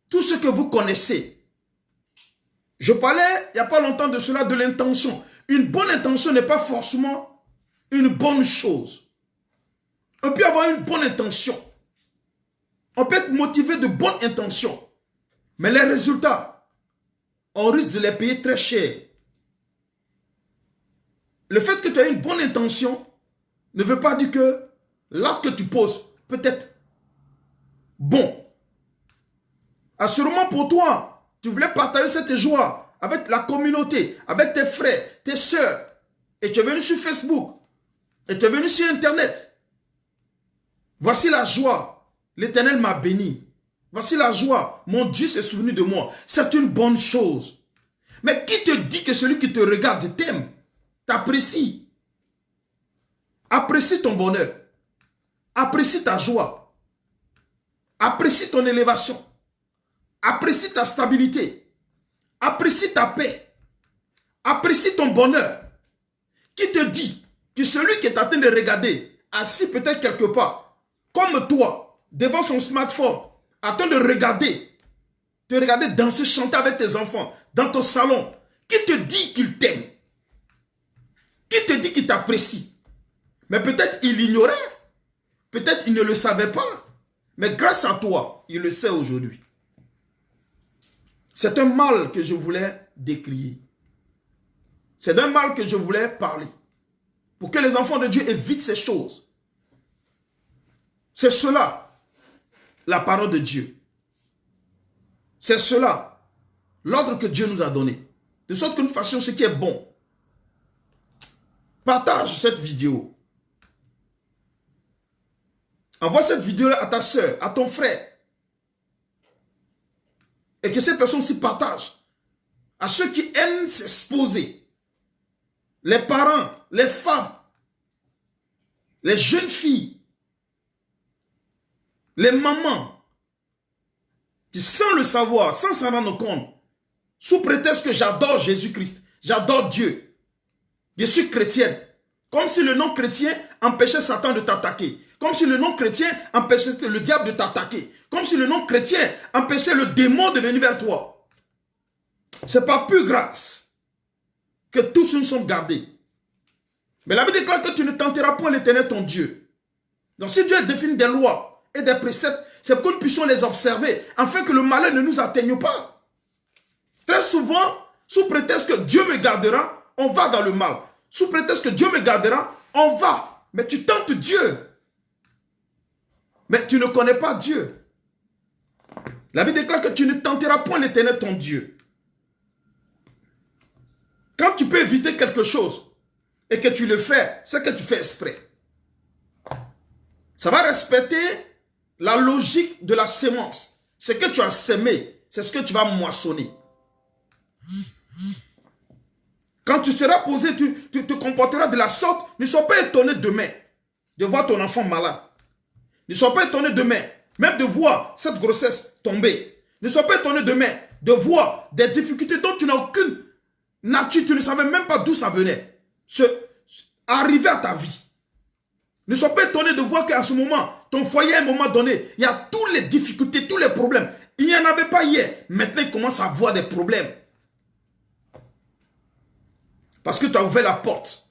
tout ce que vous connaissez. Je parlais, il n'y a pas longtemps de cela, de l'intention. Une bonne intention n'est pas forcément une bonne chose. On peut avoir une bonne intention. On peut être motivé de bonnes intentions. Mais les résultats, on risque de les payer très cher. Le fait que tu aies une bonne intention ne veut pas dire que l'acte que tu poses peut être bon. Assurément pour toi, tu voulais partager cette joie avec la communauté, avec tes frères, tes soeurs. Et tu es venu sur Facebook. Et tu es venu sur Internet. Voici la joie. L'Éternel m'a béni. Voici la joie. Mon Dieu s'est souvenu de moi. C'est une bonne chose. Mais qui te dit que celui qui te regarde t'aime, t'apprécie? Apprécie ton bonheur. Apprécie ta joie. Apprécie ton élévation. Apprécie ta stabilité. apprécie ta paix, apprécie ton bonheur. Qui te dit que celui qui est en train de regarder, assis peut-être quelque part, comme toi, devant son smartphone, en train de regarder, te regarder danser, chanter avec tes enfants, dans ton salon, qui te dit qu'il t'aime? Qui te dit qu'il t'apprécie? Mais peut-être il ignorait, peut-être il ne le savait pas, mais grâce à toi, il le sait aujourd'hui. C'est un mal que je voulais décrire. C'est d'un mal que je voulais parler. Pour que les enfants de Dieu évitent ces choses. C'est cela, la parole de Dieu. C'est cela, l'ordre que Dieu nous a donné. De sorte que nous fassions ce qui est bon. Partage cette vidéo. Envoie cette vidéo à ta soeur, à ton frère. Et que cette personne s'y partage. À ceux qui aiment s'exposer. Les parents, les femmes, les jeunes filles, les mamans, qui sans le savoir, sans s'en rendre compte, sous prétexte que j'adore Jésus-Christ, j'adore Dieu, je suis chrétienne, comme si le nom chrétien empêchait Satan de t'attaquer, comme si le nom chrétien empêchait le diable de t'attaquer, comme si le nom chrétien empêchait le démon de venir vers toi. C'est par pure grâce que tous nous sommes gardés. Mais la Bible déclare que tu ne tenteras point l'Éternel ton Dieu. Donc si Dieu définit des lois et des préceptes, c'est pour que nous puissions les observer, afin que le malheur ne nous atteigne pas. Très souvent, sous prétexte que Dieu me gardera, on va dans le mal. Sous prétexte que Dieu me gardera, on va. Mais tu tentes Dieu. Mais tu ne connais pas Dieu. La Bible déclare que tu ne tenteras point l'Éternel ton Dieu. Quand tu peux éviter quelque chose et que tu le fais, c'est que tu fais exprès. Ça va respecter la logique de la sémence. Ce que tu as sémé, c'est ce que tu vas moissonner. Quand tu seras posé, tu te comporteras de la sorte. Ne sois pas étonné demain de voir ton enfant malade. Ne sois pas étonné demain, même de voir cette grossesse tomber. Ne sois pas étonné demain de voir des difficultés dont tu n'as aucune nature, tu ne savais même pas d'où ça venait. Arriver à ta vie. Ne sois pas étonné de voir qu'à ce moment, ton foyer, à un moment donné, il y a toutes les difficultés, tous les problèmes. Il n'y en avait pas hier. Maintenant, il commence à avoir des problèmes. Parce que tu as ouvert la porte.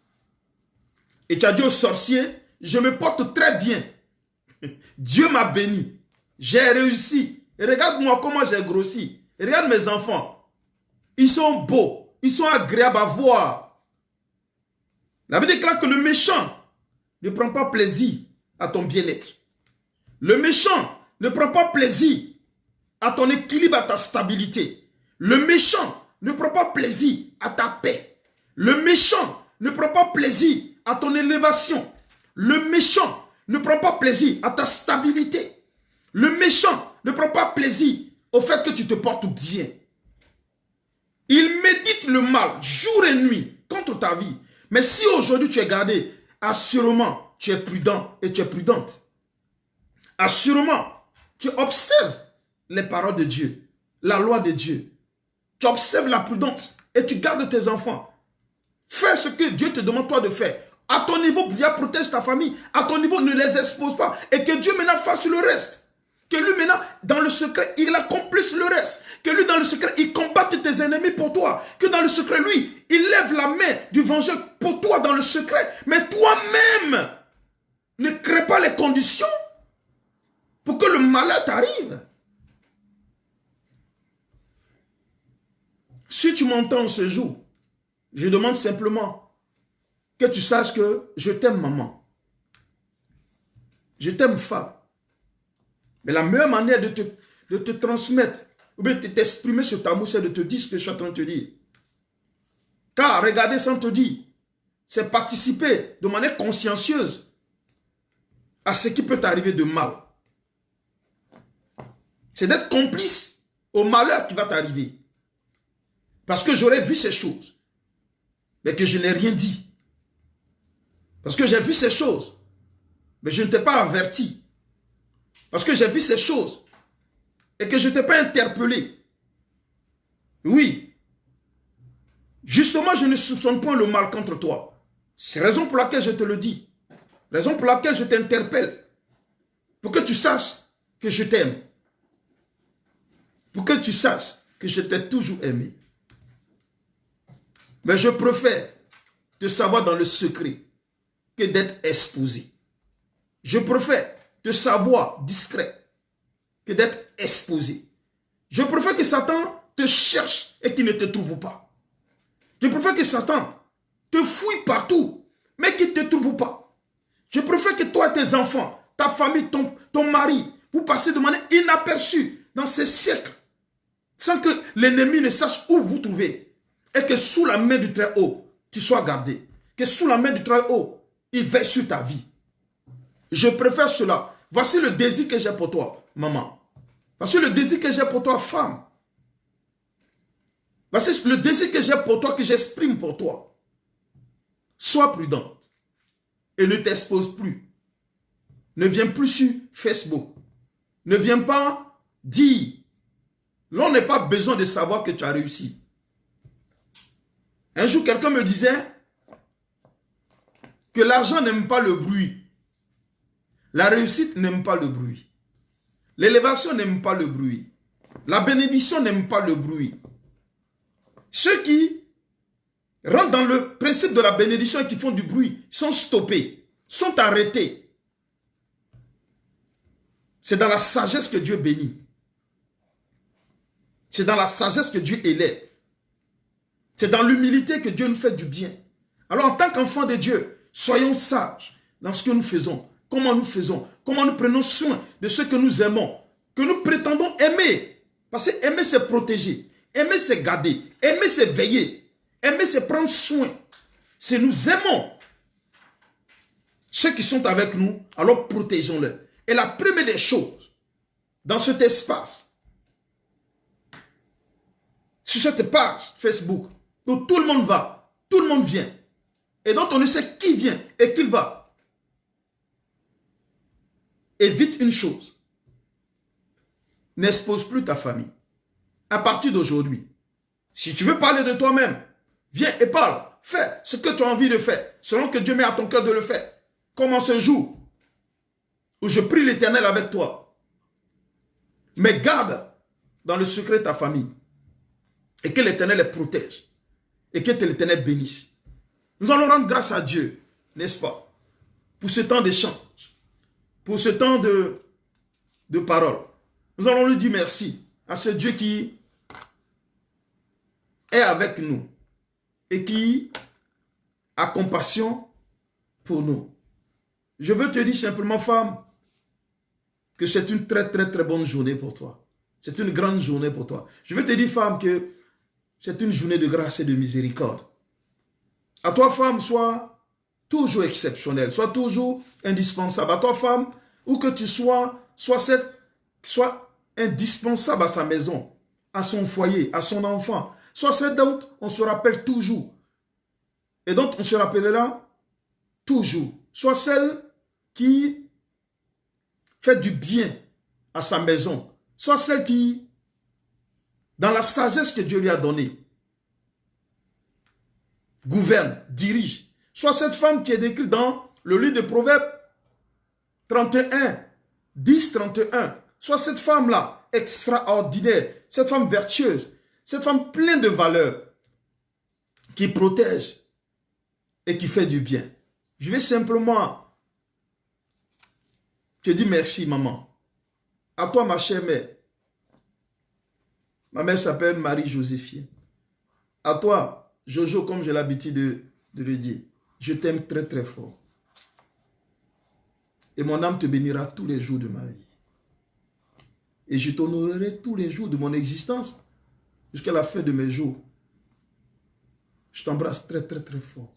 Et tu as dit au sorcier, je me porte très bien. Dieu m'a béni. J'ai réussi. Et regarde-moi comment j'ai grossi. Et regarde mes enfants. Ils sont beaux. Ils sont agréables à voir. La Bible déclare que le méchant ne prend pas plaisir à ton bien-être. Le méchant ne prend pas plaisir à ton équilibre, à ta stabilité. Le méchant ne prend pas plaisir à ta paix. Le méchant ne prend pas plaisir à ton élévation. Le méchant ne prend pas plaisir à ta stabilité. Le méchant ne prend pas plaisir au fait que tu te portes bien. Il médite le mal jour et nuit contre ta vie. Mais si aujourd'hui tu es gardé, assurément tu es prudent et tu es prudente. Assurément tu observes les paroles de Dieu, la loi de Dieu. Tu observes la prudence et tu gardes tes enfants. Fais ce que Dieu te demande toi de faire. À ton niveau, Dieu protège ta famille. À ton niveau, ne les expose pas. Et que Dieu maintenant fasse le reste. Que lui maintenant, dans le secret, il accomplisse le reste. Que lui, dans le secret, il combatte tes ennemis pour toi. Que dans le secret, lui, il lève la main du vengeur pour toi dans le secret. Mais toi-même, ne crée pas les conditions pour que le malheur t'arrive. Si tu m'entends ce jour, je demande simplement que tu saches que je t'aime, maman. Je t'aime, femme. Mais la meilleure manière de te transmettre, ou bien de t'exprimer sur ta mouche, c'est de te dire ce que je suis en train de te dire. Car regarder sans te dire, c'est participer de manière consciencieuse à ce qui peut t'arriver de mal. C'est d'être complice au malheur qui va t'arriver. Parce que j'aurais vu ces choses, mais que je n'ai rien dit. Parce que j'ai vu ces choses, mais je ne t'ai pas averti. Parce que j'ai vu ces choses et que je ne t'ai pas interpellé. Oui, Justement, je ne soupçonne point le mal contre toi. C'est la raison pour laquelle je te le dis. Raison pour laquelle je t'interpelle. Pour que tu saches que je t'aime. Pour que tu saches que je t'ai toujours aimé. Mais je préfère te savoir dans le secret que d'être exposé. Je préfère te savoir discret que d'être exposé. Je préfère que Satan te cherche et qu'il ne te trouve pas. Je préfère que Satan te fouille partout, mais qu'il ne te trouve pas. Je préfère que toi et tes enfants, ta famille, ton mari, vous passez de manière inaperçue dans ces siècles, sans que l'ennemi ne sache où vous trouvez. Et que sous la main du Très-Haut, tu sois gardé. Que sous la main du Très-Haut, il veille sur ta vie. Je préfère cela. Voici le désir que j'ai pour toi, maman. Voici le désir que j'ai pour toi, femme. Voici le désir que j'ai pour toi, que j'exprime pour toi. Sois prudente et ne t'expose plus. Ne viens plus sur Facebook. Ne viens pas dire. L'on n'a pas besoin de savoir que tu as réussi. Un jour, quelqu'un me disait que l'argent n'aime pas le bruit. La réussite n'aime pas le bruit. L'élévation n'aime pas le bruit. La bénédiction n'aime pas le bruit. Ceux qui rentrent dans le principe de la bénédiction et qui font du bruit sont stoppés, sont arrêtés. C'est dans la sagesse que Dieu bénit. C'est dans la sagesse que Dieu élève. C'est dans l'humilité que Dieu nous fait du bien. Alors en tant qu'enfants de Dieu, soyons sages dans ce que nous faisons, comment nous faisons, comment nous prenons soin de ceux que nous aimons, que nous prétendons aimer. Parce que aimer, c'est protéger. Aimer, c'est garder. Aimer, c'est veiller. Aimer, c'est prendre soin. C'est nous aimons ceux qui sont avec nous, alors protégeons-les. Et la première des choses, dans cet espace, sur cette page Facebook, où tout le monde va, tout le monde vient, et dont on ne sait qui vient et qui va, évite une chose. N'expose plus ta famille. À partir d'aujourd'hui, si tu veux parler de toi-même, viens et parle. Fais ce que tu as envie de faire, selon que Dieu met à ton cœur de le faire. Comme en ce jour où je prie l'Éternel avec toi. Mais garde dans le secret ta famille. Et que l'Éternel les protège. Et que l'Éternel bénisse. Nous allons rendre grâce à Dieu, n'est-ce pas? Pour ce temps d'échange. Pour ce temps de parole. Nous allons lui dire merci à ce Dieu qui est avec nous. Et qui a compassion pour nous. Je veux te dire simplement, femme, que c'est une très bonne journée pour toi. C'est une grande journée pour toi. Je veux te dire, femme, que c'est une journée de grâce et de miséricorde. À toi, femme, sois toujours exceptionnelle, sois toujours indispensable. À toi, femme, où que tu sois, sois indispensable à sa maison, à son foyer, à son enfant. Sois celle dont on se rappelle toujours. Et dont on se rappellera toujours. Sois celle qui fait du bien à sa maison. Sois celle qui, dans la sagesse que Dieu lui a donnée, gouverne, dirige. Sois cette femme qui est décrite dans le livre de Proverbes 31, 10, 31. Sois cette femme-là, extraordinaire, cette femme vertueuse, cette femme pleine de valeurs, qui protège et qui fait du bien. Je vais simplement te dire merci, maman. À toi, ma chère mère. Ma mère s'appelle Marie-Joséphine. À toi, Jojo, comme j'ai l'habitude de le dire, je t'aime très fort. Et mon âme te bénira tous les jours de ma vie. Et je t'honorerai tous les jours de mon existence, jusqu'à la fin de mes jours. Je t'embrasse très fort.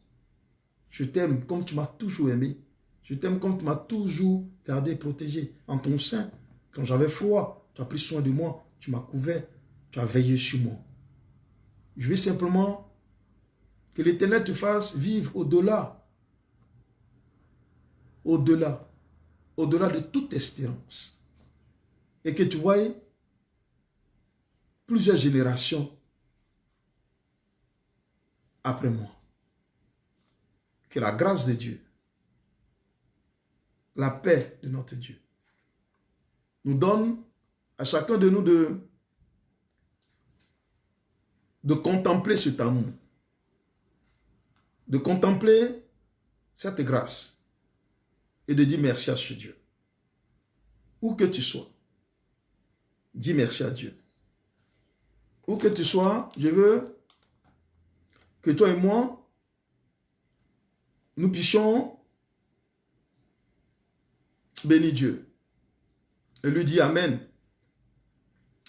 Je t'aime comme tu m'as toujours aimé. Je t'aime comme tu m'as toujours gardé et protégé en ton sein. Quand j'avais froid, tu as pris soin de moi, tu m'as couvert, tu as veillé sur moi. Je veux simplement que l'Éternel te fasse vivre au-delà. Au-delà de toute espérance. Et que tu voies plusieurs générations après moi. Que la grâce de Dieu, la paix de notre Dieu, nous donne à chacun de nous de contempler cet amour, de contempler cette grâce et de dire merci à ce Dieu. Où que tu sois, dis merci à Dieu. Où que tu sois, je veux que toi et moi, nous puissions bénir Dieu et lui dire Amen.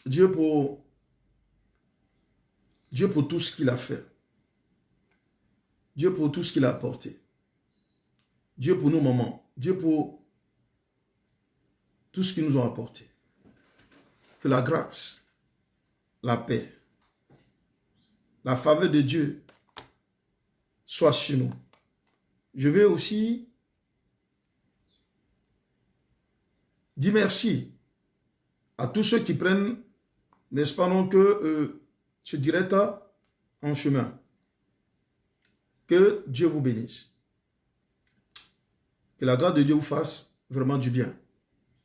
Dieu pour tout ce qu'il a fait. Dieu pour tout ce qu'il a apporté. Dieu pour nos moments. Dieu pour tout ce qu'ils nous ont apporté. Que la grâce, la paix, la faveur de Dieu soit sur nous. Je vais aussi dire merci à tous ceux qui prennent, n'est-ce pas non, que ce direct en chemin. Que Dieu vous bénisse. Que la grâce de Dieu vous fasse vraiment du bien.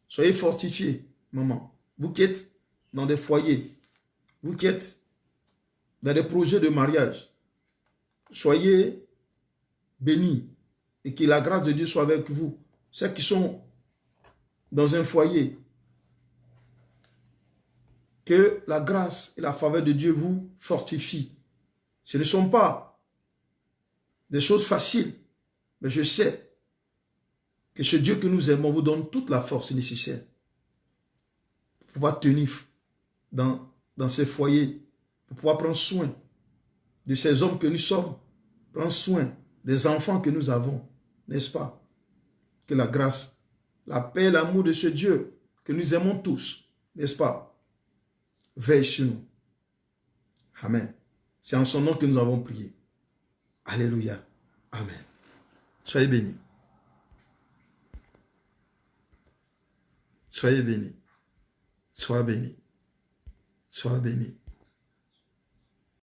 Soyez fortifiés, maman. Vous qui êtes dans des foyers, vous qui êtes dans des projets de mariage, soyez bénis et que la grâce de Dieu soit avec vous. Ceux qui sont dans un foyer, que la grâce et la faveur de Dieu vous fortifient. Ce ne sont pas des choses faciles, mais je sais que ce Dieu que nous aimons vous donne toute la force nécessaire pour pouvoir tenir dans ces foyers, pour pouvoir prendre soin de ces hommes que nous sommes, prendre soin des enfants que nous avons, n'est-ce pas? Que la grâce, la paix, l'amour de ce Dieu que nous aimons tous, n'est-ce pas, veille sur nous. Amen. C'est en son nom que nous avons prié. Alléluia. Amen. Soyez bénis. Soyez bénis. Sois béni. Sois béni.